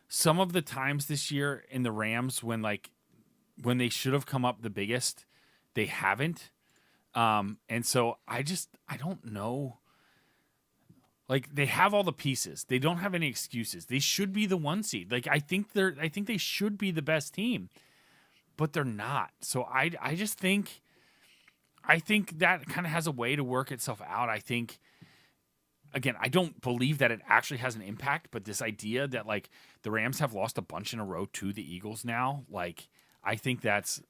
some of the times this year in the Rams when they should have come up the biggest, they haven't. And so I don't know. Like, they have all the pieces. They don't have any excuses. They should be the 1 seed. Like, I think they should be the best team, but they're not. So I think that kind of has a way to work itself out. I think, again, I don't believe that it actually has an impact, but this idea that, like, the Rams have lost a bunch in a row to the Eagles now, like, I think that's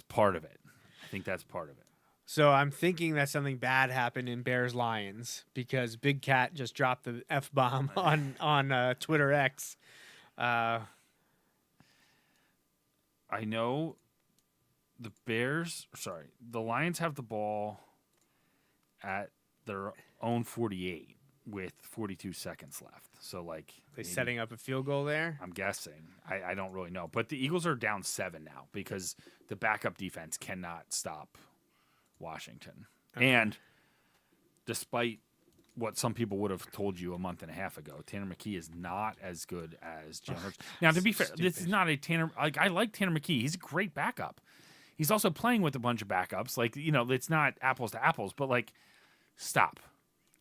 part of it. I think that's part of it.
So I'm thinking that something bad happened in Bears-Lions because Big Cat just dropped the F-bomb on Twitter X.
I know the Lions have the ball at their own 48 with 42 seconds left. So, like,
they setting up a field goal there?
I'm guessing. I don't really know. But the Eagles are down 7 now because the backup defense cannot stop Washington. Okay. And despite what some people would have told you a month and a half ago, Tanner McKee is not as good as Jalen Hurts. Now, to be fair, this is not a Tanner. Like, I like Tanner McKee. He's a great backup. He's also playing with a bunch of backups. Like, you know, it's not apples to apples, but, like, stop.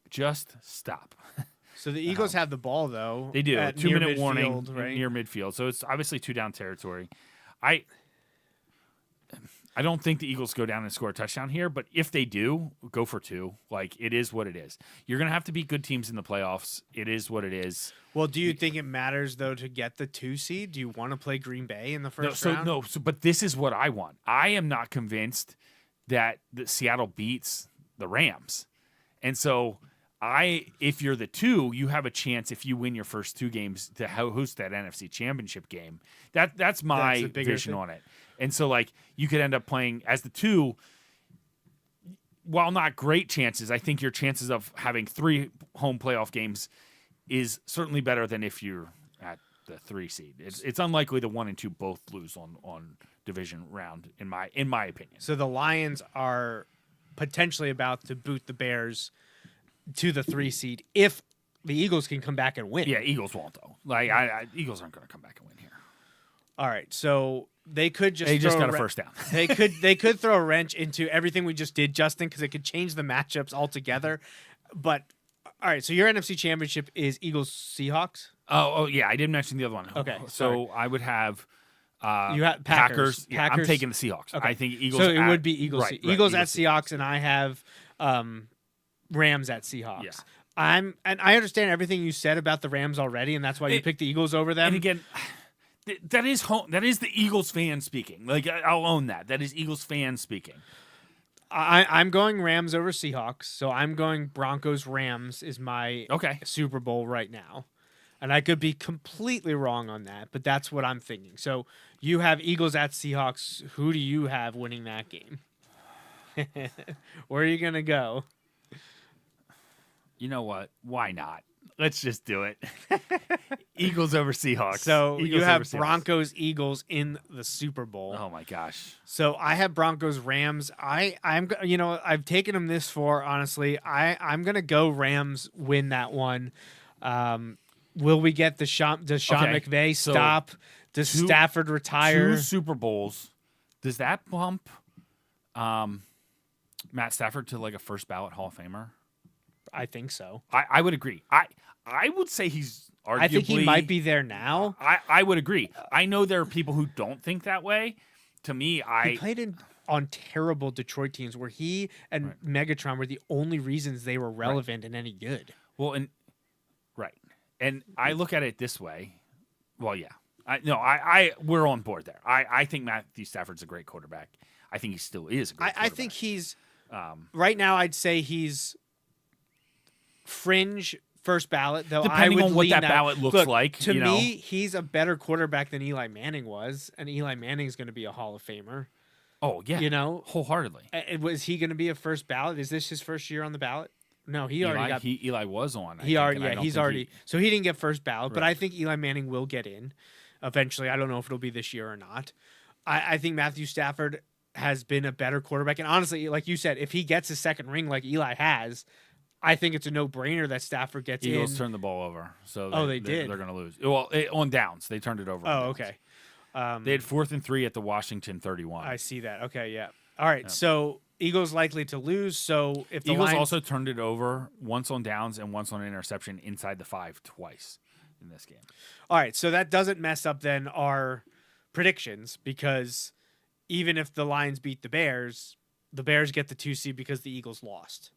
Just stop.
So the Eagles have the ball, though.
They do. 2-minute warning
right?
Near midfield. So it's obviously 2-down territory. I don't think the Eagles go down and score a touchdown here, but if they do, go for 2. Like, it is what it is. You're going to have to beat good teams in the playoffs. It is what it is.
Well, do you think it matters, though, to get the 2 seed? Do you want to play Green Bay in the first round?
But this is what I want. I am not convinced that Seattle beats the Rams. And so if you're the 2, you have a chance if you win your first 2 games to host that NFC Championship game. That's my vision on it. And so, like, you could end up playing as the 2. While not great chances, I think your chances of having 3 home playoff games is certainly better than if you're at the 3 seed. It's unlikely the 1 and 2 both lose on division round, in my opinion.
So the Lions are potentially about to boot the Bears to the 3 seed if the Eagles can come back and win.
Yeah, Eagles won't, though. Like, Eagles aren't going to come back and win here.
All right, so they could just
got a first down.
they could throw a wrench into everything we just did, Justin, because it could change the matchups altogether. But all right, so your NFC Championship is Eagles Seahawks.
Oh, yeah. I didn't mention the other one.
Okay,
So
sorry.
I would have
You have Packers.
Yeah, I'm
Packers.
taking the Seahawks.
Okay.
I think Eagles.
So it would be Eagles.
Right,
Eagles at
Eagles,
Seahawks, and I have Rams at Seahawks.
Yeah.
And I understand everything you said about the Rams already, and that's why you picked the Eagles over them.
And again, that is home. That is the Eagles fan speaking. Like I'll own that. That is Eagles fan speaking.
I'm going Rams over Seahawks, so I'm going Broncos Rams is my Super Bowl right now. And I could be completely wrong on that, but that's what I'm thinking. So you have Eagles at Seahawks. Who do you have winning that game? Where are you going to go?
You know what? Why not? Let's just do it. Eagles over Seahawks.
So
Eagles
you have
over Seahawks.
Broncos Eagles in the Super Bowl.
Oh my gosh.
So I have Broncos Rams. I've taken them this far. Honestly, I'm gonna go Rams win that one. Will we get does Sean McVay stop? Does Stafford retire?
2 Super Bowls. Does that bump Matt Stafford to like a first ballot Hall of Famer?
I think so.
I would agree. I would say he's arguably.
I think he might be there now.
I would agree. I know there are people who don't think that way. To me,
he played on terrible Detroit teams where he and Megatron were the only reasons they were relevant and any good.
Well, and I look at it this way. Well, yeah. We're on board there. I think Matthew Stafford's a great quarterback. I think he still is a great quarterback.
I think he's right now I'd say he's fringe first ballot, though.
Depending
I would
on what that
lean
ballot looks like.
To me, he's a better quarterback than Eli Manning was, and Eli Manning's going to be a Hall of Famer.
Oh, yeah. Wholeheartedly.
Was he going to be a first ballot? Is this his first year on the ballot? No,
Eli was on.
He's already. So he didn't get first ballot, but I think Eli Manning will get in eventually. I don't know if it'll be this year or not. I think Matthew Stafford has been a better quarterback, and honestly, like you said, if he gets a second ring like Eli has, I think it's a no-brainer that Stafford gets
Eagles
in.
turned the ball over, so
they did.
They're going to lose. Well, on downs, they turned it over.
Oh, okay.
They had 4th and 3 at the Washington 31.
I see that. Okay, yeah. All right, so Eagles likely to lose. So if the
Eagles
Lions
also turned it over once on downs and once on an interception inside the 5 twice in this game.
All right, so that doesn't mess up then our predictions because even if the Lions beat the Bears get the 2 seed because the Eagles lost.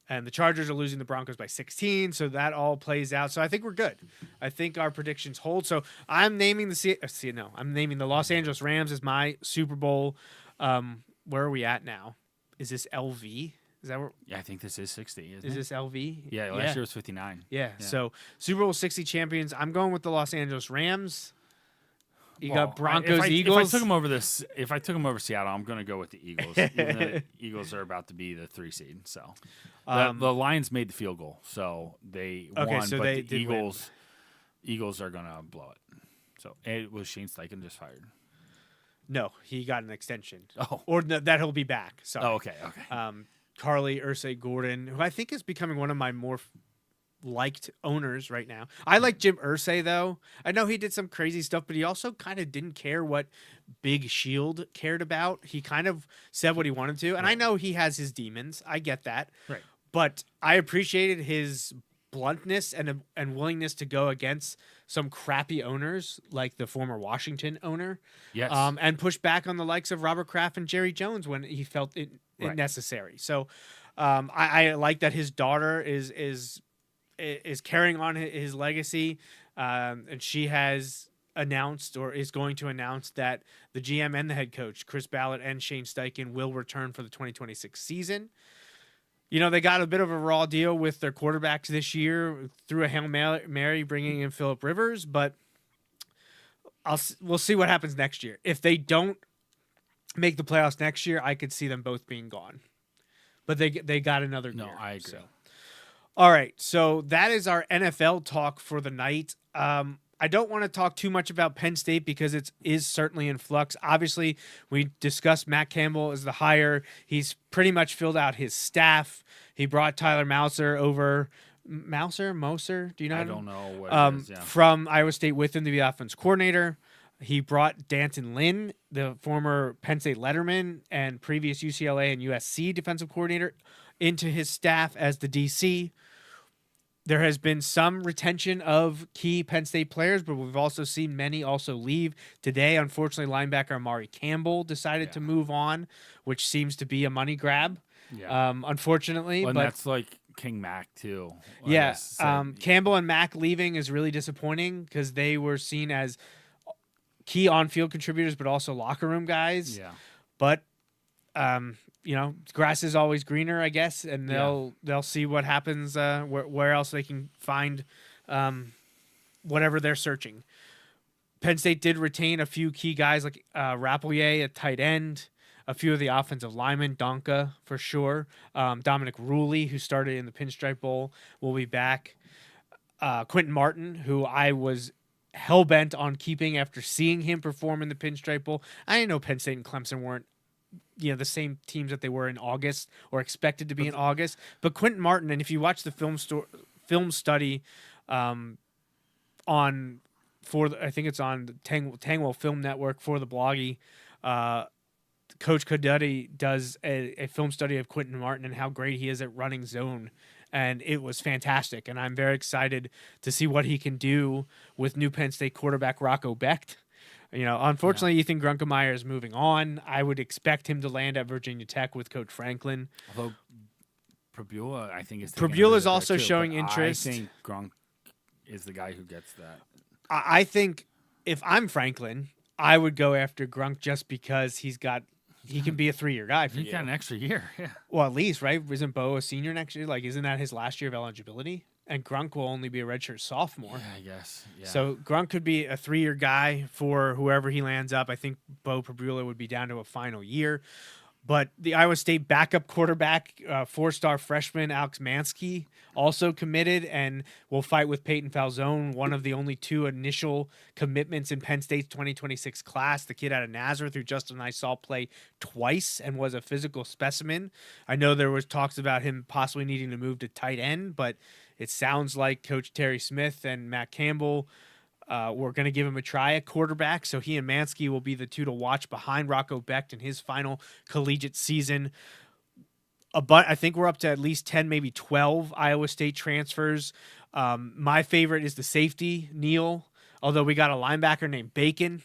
And the Chargers are losing the Broncos by 16, so that all plays out. So I think we're good. I think our predictions hold. So I'm naming I'm naming the Los Angeles Rams as my Super Bowl. Where are we at now? Is this LV? Is that where?
Yeah, I think this is 60.
Is this LV?
Yeah, last year was 59.
Yeah. So Super Bowl 60 champions. I'm going with the Los Angeles Rams. You got Broncos, Eagles.
If I took them over Seattle, I'm going to go with the Eagles. Even though the Eagles are about to be the 3 seed. So the Lions made the field goal, so they won.
So
but the Eagles are going to blow it. So it was Shane Steichen just fired.
No, he got an extension.
Oh,
or that he'll be back. Sorry.
Oh, okay.
Carly Ursay Gordon, who I think is becoming one of my more liked owners right now. I like Jim Irsay, though. I know he did some crazy stuff, but he also kind of didn't care what Big Shield cared about. He kind of said what he wanted to, and I know he has his demons. I get that.
Right.
But I appreciated his bluntness and willingness to go against some crappy owners like the former Washington owner.
Yes.
And push back on the likes of Robert Kraft and Jerry Jones when he felt it necessary. So I like that his daughter is carrying on his legacy, and she has announced or is going to announce that the GM and the head coach, Chris Ballard and Shane Steichen, will return for the 2026 season. You know, they got a bit of a raw deal with their quarterbacks this year through a Hail Mary bringing in Phillip Rivers, but we'll see what happens next year. If they don't make the playoffs next year, I could see them both being gone. But they got another year.
No, I agree.
So. All right, so that is our NFL talk for the night. I don't want to talk too much about Penn State because it is certainly in flux. Obviously, we discussed Matt Campbell as the hire. He's pretty much filled out his staff. He brought Tyler Moser over. Moser? Do you know?
I don't know what it is, yeah.
From Iowa State with him to be offense coordinator. He brought Danton Lynn, the former Penn State letterman and previous UCLA and USC defensive coordinator, into his staff as the DC. there has been some retention of key Penn State players, but we've also seen many also leave. Today, unfortunately, linebacker Amari Campbell decided to move on, which seems to be a money grab.
Yeah.
Unfortunately,
Well, and
but
that's like King Mac too.
yeah, Campbell and Mack leaving is really disappointing because they were seen as key on-field contributors, but also locker room guys.
Yeah.
But grass is always greener, I guess, and they'll see what happens where else they can find whatever they're searching. Penn State did retain a few key guys like Rappleyea at tight end, a few of the offensive linemen, Donka for sure, Dominic Ruley, who started in the Pinstripe Bowl, will be back. Quentin Martin, who I was hell-bent on keeping after seeing him perform in the Pinstripe Bowl. I didn't know Penn State and Clemson weren't the same teams that they were in August or expected to be in August. But Quentin Martin, and if you watch the film study I think it's on the Tangwell Film Network for the Bloggy, Coach Cadutti does a film study of Quentin Martin and how great he is at running zone. And it was fantastic. And I'm very excited to see what he can do with new Penn State quarterback Rocco Becht. Unfortunately, Ethan Grunkemeyer is moving on. I would expect him to land at Virginia Tech with Coach Franklin.
Although Prabula, I think is
Prabula's also showing interest.
I think Grunk is the guy who gets that.
I think if I'm Franklin, I would go after Grunk just because he can be a 3-year guy for you.
He got an extra year. Yeah.
Well, at least, right? Isn't Bo a senior next year? Like, isn't that his last year of eligibility? And Grunk will only be a redshirt sophomore.
Yeah, I guess. Yeah.
So Grunk could be a 3-year guy for whoever he lands up. I think Bo Prabula would be down to a final year. But the Iowa State backup quarterback, 4-star freshman Alex Mansky, also committed and will fight with Peyton Falzone, one of the only 2 initial commitments in Penn State's 2026 class. The kid out of Nazareth, who Justin and I saw play twice and was a physical specimen. I know there was talks about him possibly needing to move to tight end, but it sounds like Coach Terry Smith and Matt Campbell we're going to give him a try at quarterback, so he and Mansky will be the 2 to watch behind Rocco Becht in his final collegiate season. But I think we're up to at least 10, maybe 12 Iowa State transfers. My favorite is the safety, Neal, although we got a linebacker named Bacon.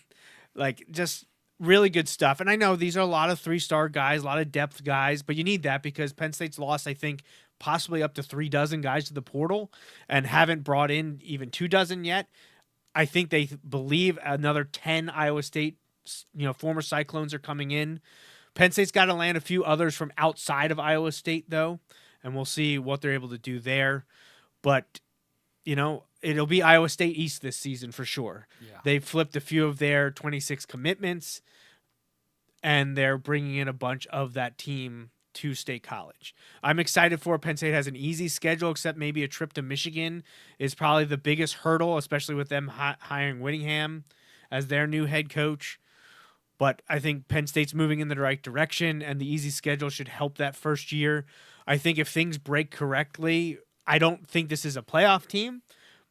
Like, just really good stuff. And I know these are a lot of 3-star guys, a lot of depth guys, but you need that because Penn State's lost, I think, possibly up to 3 dozen guys to the portal and haven't brought in even 2 dozen yet. I think they believe another 10 Iowa State, former Cyclones are coming in. Penn State's got to land a few others from outside of Iowa State, though, and we'll see what they're able to do there. But, it'll be Iowa State East this season for sure. Yeah. They've flipped a few of their 26 commitments, and they're bringing in a bunch of that team to State College. I'm excited for it. Penn State has an easy schedule, except maybe a trip to Michigan is probably the biggest hurdle, especially with them hiring Whittingham as their new head coach. But I think Penn State's moving in the right direction, and the easy schedule should help that first year. I think if things break correctly, I don't think this is a playoff team,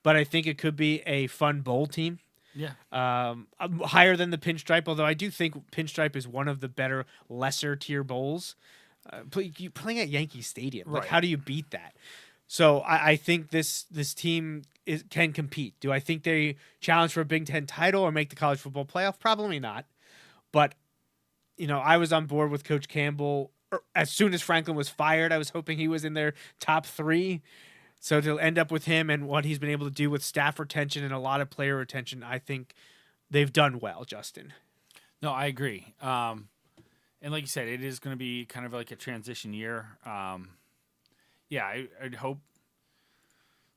but I think it could be a fun bowl team.
Yeah.
Higher than the Pinstripe, although I do think Pinstripe is one of the better lesser tier bowls. Playing at Yankee Stadium, like, how do you beat that? So I think this team can compete. Do I think they challenge for a Big Ten title or make the college football playoff? Probably not. But, I was on board with Coach Campbell. As soon as Franklin was fired, I was hoping he was in their top 3. So to end up with him and what he's been able to do with staff retention and a lot of player retention, I think they've done well, Justin.
No, I agree. And like you said, it is going to be kind of like a transition year. I'd hope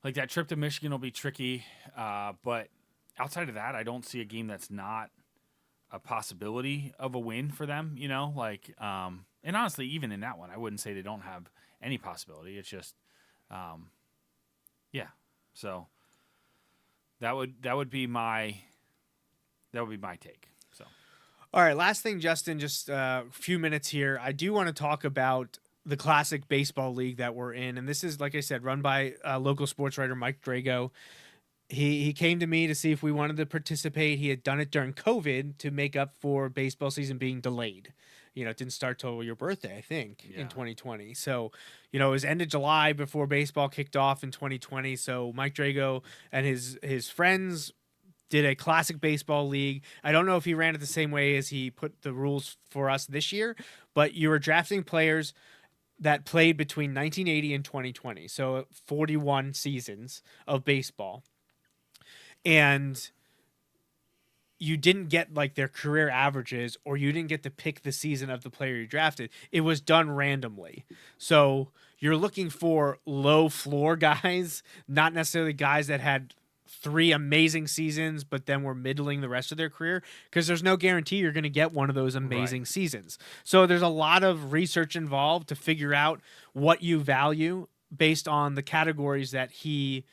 like that trip to Michigan will be tricky. But outside of that, I don't see a game that's not a possibility of a win for them, and honestly, even in that one, I wouldn't say they don't have any possibility. It's just, so that would be my take.
All right, last thing, Justin, just a few minutes here. I do want to talk about the Classic Baseball League that we're in, and this is, like I said, run by local sports writer Mike Drago. He came to me to see if we wanted to participate. He had done it during COVID to make up for baseball season being delayed. it didn't start till your birthday, I think, in 2020. So, it was end of July before baseball kicked off in 2020. So Mike Drago and his friends did a classic baseball league. I don't know if he ran it the same way as he put the rules for us this year, but you were drafting players that played between 1980 and 2020. So 41 seasons of baseball. And you didn't get like their career averages, or you didn't get to pick the season of the player you drafted. It was done randomly. So you're looking for low floor guys, not necessarily guys that had 3 amazing seasons, but then were middling the rest of their career, because there's no guarantee you're going to get one of those amazing seasons. So there's a lot of research involved to figure out what you value based on the categories that he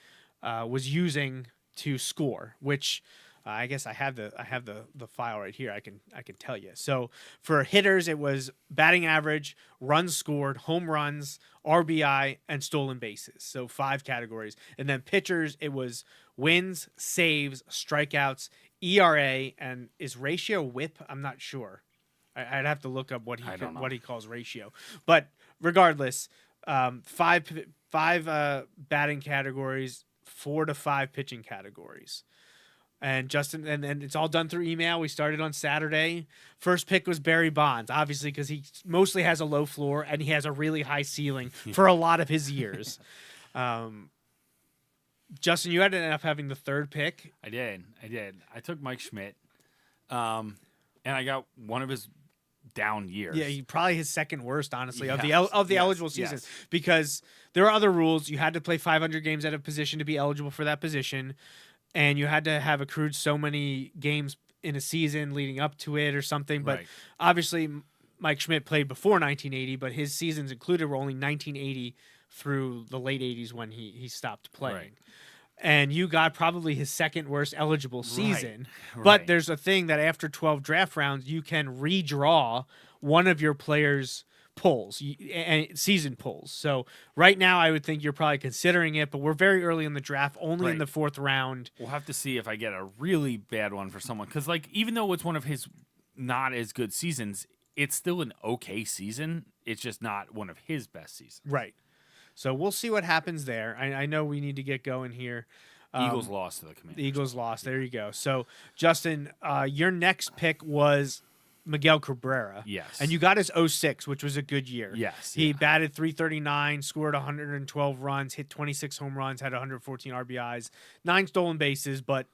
was using to score, which I guess I have the file right here. I can tell you. So for hitters, it was batting average, runs scored, home runs, RBI, and stolen bases. So 5 categories. And then pitchers, it was wins, saves, strikeouts, ERA, and is ratio WHIP? I'm not sure. I'd have to look up what he calls ratio. But regardless, 5 batting categories, 4 to 5 pitching categories. And Justin, and it's all done through email. We started on Saturday. First pick was Barry Bonds, obviously, because he mostly has a low floor and he has a really high ceiling for a lot of his years. Justin, you had to end up having the 3rd pick.
I did. I took Mike Schmidt, and I got one of his down years.
Yeah, probably his 2nd worst, honestly, of the eligible seasons, because there are other rules. You had to play 500 games at a position to be eligible for that position. And you had to have accrued so many games in a season leading up to it or something. But obviously, Mike Schmidt played before 1980, but his seasons included were only 1980 through the late 80s when he stopped playing. Right. And you got probably his 2nd worst eligible season. Right. But there's a thing that after 12 draft rounds, you can redraw one of your players' pulls and season pulls. So right now I would think you're probably considering it, but we're very early in the draft, only in the 4th round.
We'll have to see if I get a really bad one for someone, because like even though it's one of his not as good seasons, it's still an okay season. It's just not one of his best seasons.
Right. So we'll see what happens there. I know we need to get going here.
Eagles lost to the Commanders.
The Eagles lost. There you go. So Justin, your next pick was Miguel Cabrera.
Yes.
And you got his 06, which was a good year.
Yes.
He batted .339, scored 112 runs, hit 26 home runs, had 114 RBIs, 9 stolen bases, but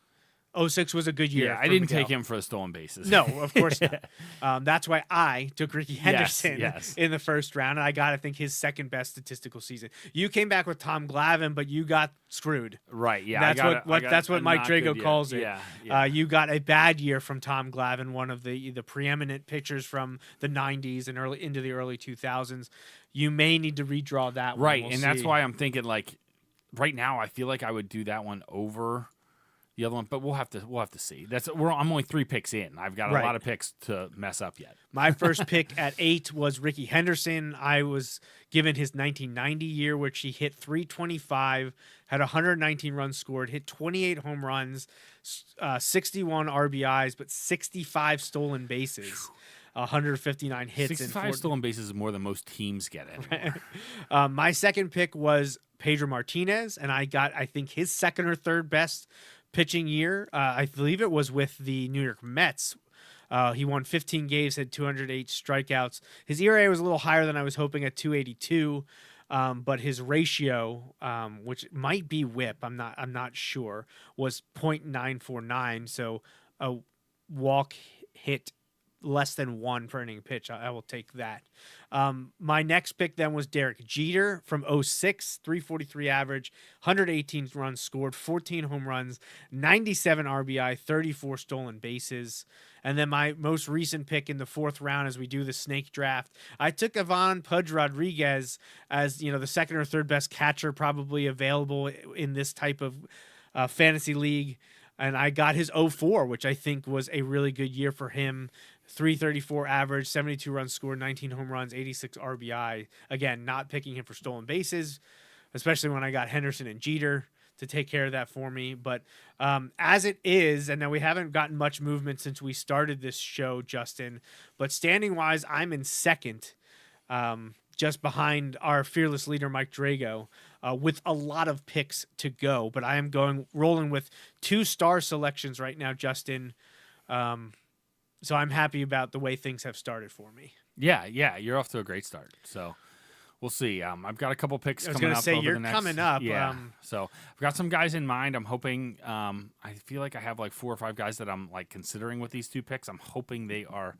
06 was a good year.
Yeah, I didn't take him for the stolen bases.
No, of course not. That's why I took Ricky Henderson
yes.
in the 1st round, and I got, I think, his 2nd best statistical season. You came back with Tom Glavine, but you got screwed.
Right, yeah.
That's what Mike Drago calls it.
Yeah.
You got a bad year from Tom Glavine, one of the preeminent pitchers from the 90s and early into the early 2000s. You may need to redraw that one.
Right,
we'll
and
see.
that's why I'm thinking, like, right now I feel like I would do that one over the other one, but we'll have to see. I'm only 3 picks in. I've got a lot of picks to mess up yet.
My first pick at 8 was Ricky Henderson. I was given his 1990 year, which he hit .325, had 119 runs scored, hit 28 home runs, 61 RBIs, but 65 stolen bases. 159 hits.
65 stolen bases is more than most teams get anymore.
My 2nd pick was Pedro Martinez, and I got, I think, his 2nd or 3rd best pitching year. I believe it was with the New York Mets. He won 15 games, had 208 strikeouts. His ERA was a little higher than I was hoping at 282, but his ratio, which might be WHIP, I'm not sure, was .949. So a walk hit less than 1 per inning pitch. I will take that. My next pick then was Derek Jeter from 06, 343 average, 118 runs scored, 14 home runs, 97 RBI, 34 stolen bases. And then my most recent pick in the 4th round, as we do the snake draft, I took Ivan Pudge Rodriguez as, the 2nd or 3rd best catcher probably available in this type of fantasy league. And I got his 04, which I think was a really good year for him. 334 average, 72 runs scored, 19 home runs, 86 RBI. Again, not picking him for stolen bases, especially when I got Henderson and Jeter to take care of that for me. But as it is, and now we haven't gotten much movement since we started this show, Justin, but standing wise, I'm in second, just behind our fearless leader, Mike Drago, with a lot of picks to go. But I am rolling with 2 star selections right now, Justin. So I'm happy about the way things have started for me.
Yeah, you're off to a great start. So we'll see. I've got a couple picks coming up.
I was going to say, you're
the next,
coming up.
Yeah. So I've got some guys in mind. I'm hoping, I feel like I have like 4 or 5 guys that I'm like considering with these 2 picks. I'm hoping they are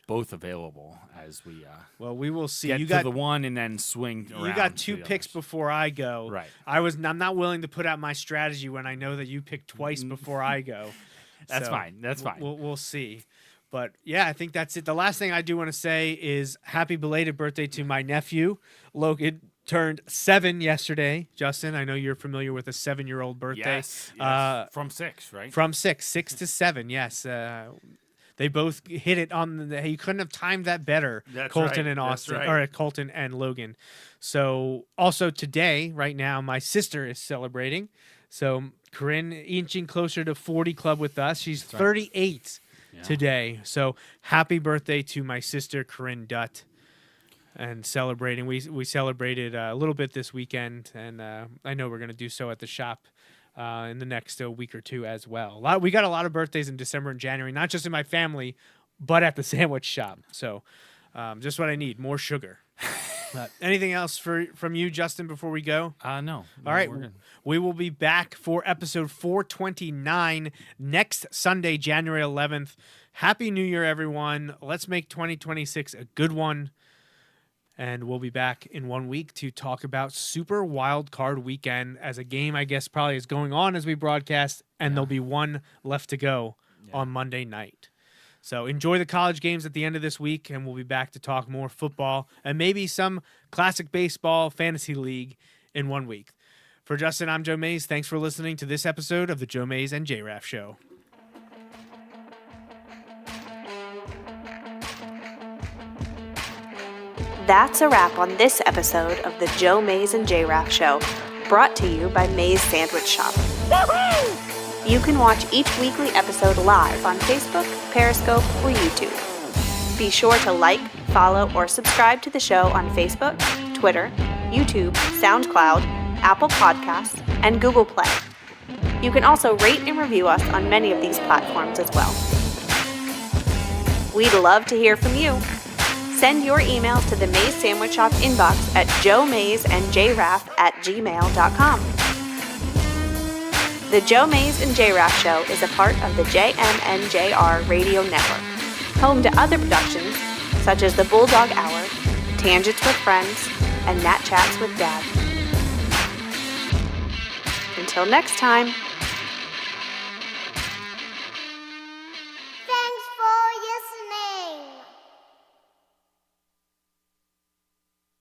both available as we
well, we will see.
Get to the one and then swing around.
You got 2 picks before I go.
Right.
I'm not willing to put out my strategy when I know that you picked twice before I go.
That's fine. That's fine.
We'll see. But yeah, I think that's it. The last thing I do want to say is happy belated birthday to my nephew. Logan turned 7 yesterday. Justin, I know you're familiar with a 7-year-old birthday.
Yes. From 6, right?
From 6 to 7, yes. They both hit it on you couldn't have timed that better.
That's
Colton
right.
and Austin,
That's right.
or Colton and Logan. So also today, right now, my sister is celebrating. So Corinne inching closer to 40 club with us. She's 38 today. So happy birthday to my sister, Corinne Dutt. And celebrating. We celebrated a little bit this weekend, and I know we're going to do so at the shop in the next week or 2 as well. We got a lot of birthdays in December and January, not just in my family, but at the sandwich shop. So just what I need, more sugar. Anything else from you, Justin, before we go?
No.
All right. We will be back for episode 429 next Sunday, January 11th. Happy New Year, everyone. Let's make 2026 a good one. And we'll be back in 1 week to talk about Super Wild Card Weekend as a game, I guess, probably is going on as we broadcast, and there'll be one left to go on Monday night. So enjoy the college games at the end of this week, and we'll be back to talk more football and maybe some classic baseball fantasy league in 1 week. For Justin, I'm Joe Mays. Thanks for listening to this episode of the Joe Mays and J-Raff Show.
That's a wrap on this episode of the Joe Mays and J-Raff Show, brought to you by Mays Sandwich Shop. Woohoo! You can watch each weekly episode live on Facebook, Periscope, or YouTube. Be sure to like, follow, or subscribe to the show on Facebook, Twitter, YouTube, SoundCloud, Apple Podcasts, and Google Play. You can also rate and review us on many of these platforms as well. We'd love to hear from you. Send your emails to the Mays Sandwich Shop inbox at joemaysandjraff@gmail.com. The Joe Mays and J-Raff Show is a part of the JMNJR Radio Network, home to other productions such as the Bulldog Hour, Tangents with Friends, and Nat Chats with Dad. Until next time.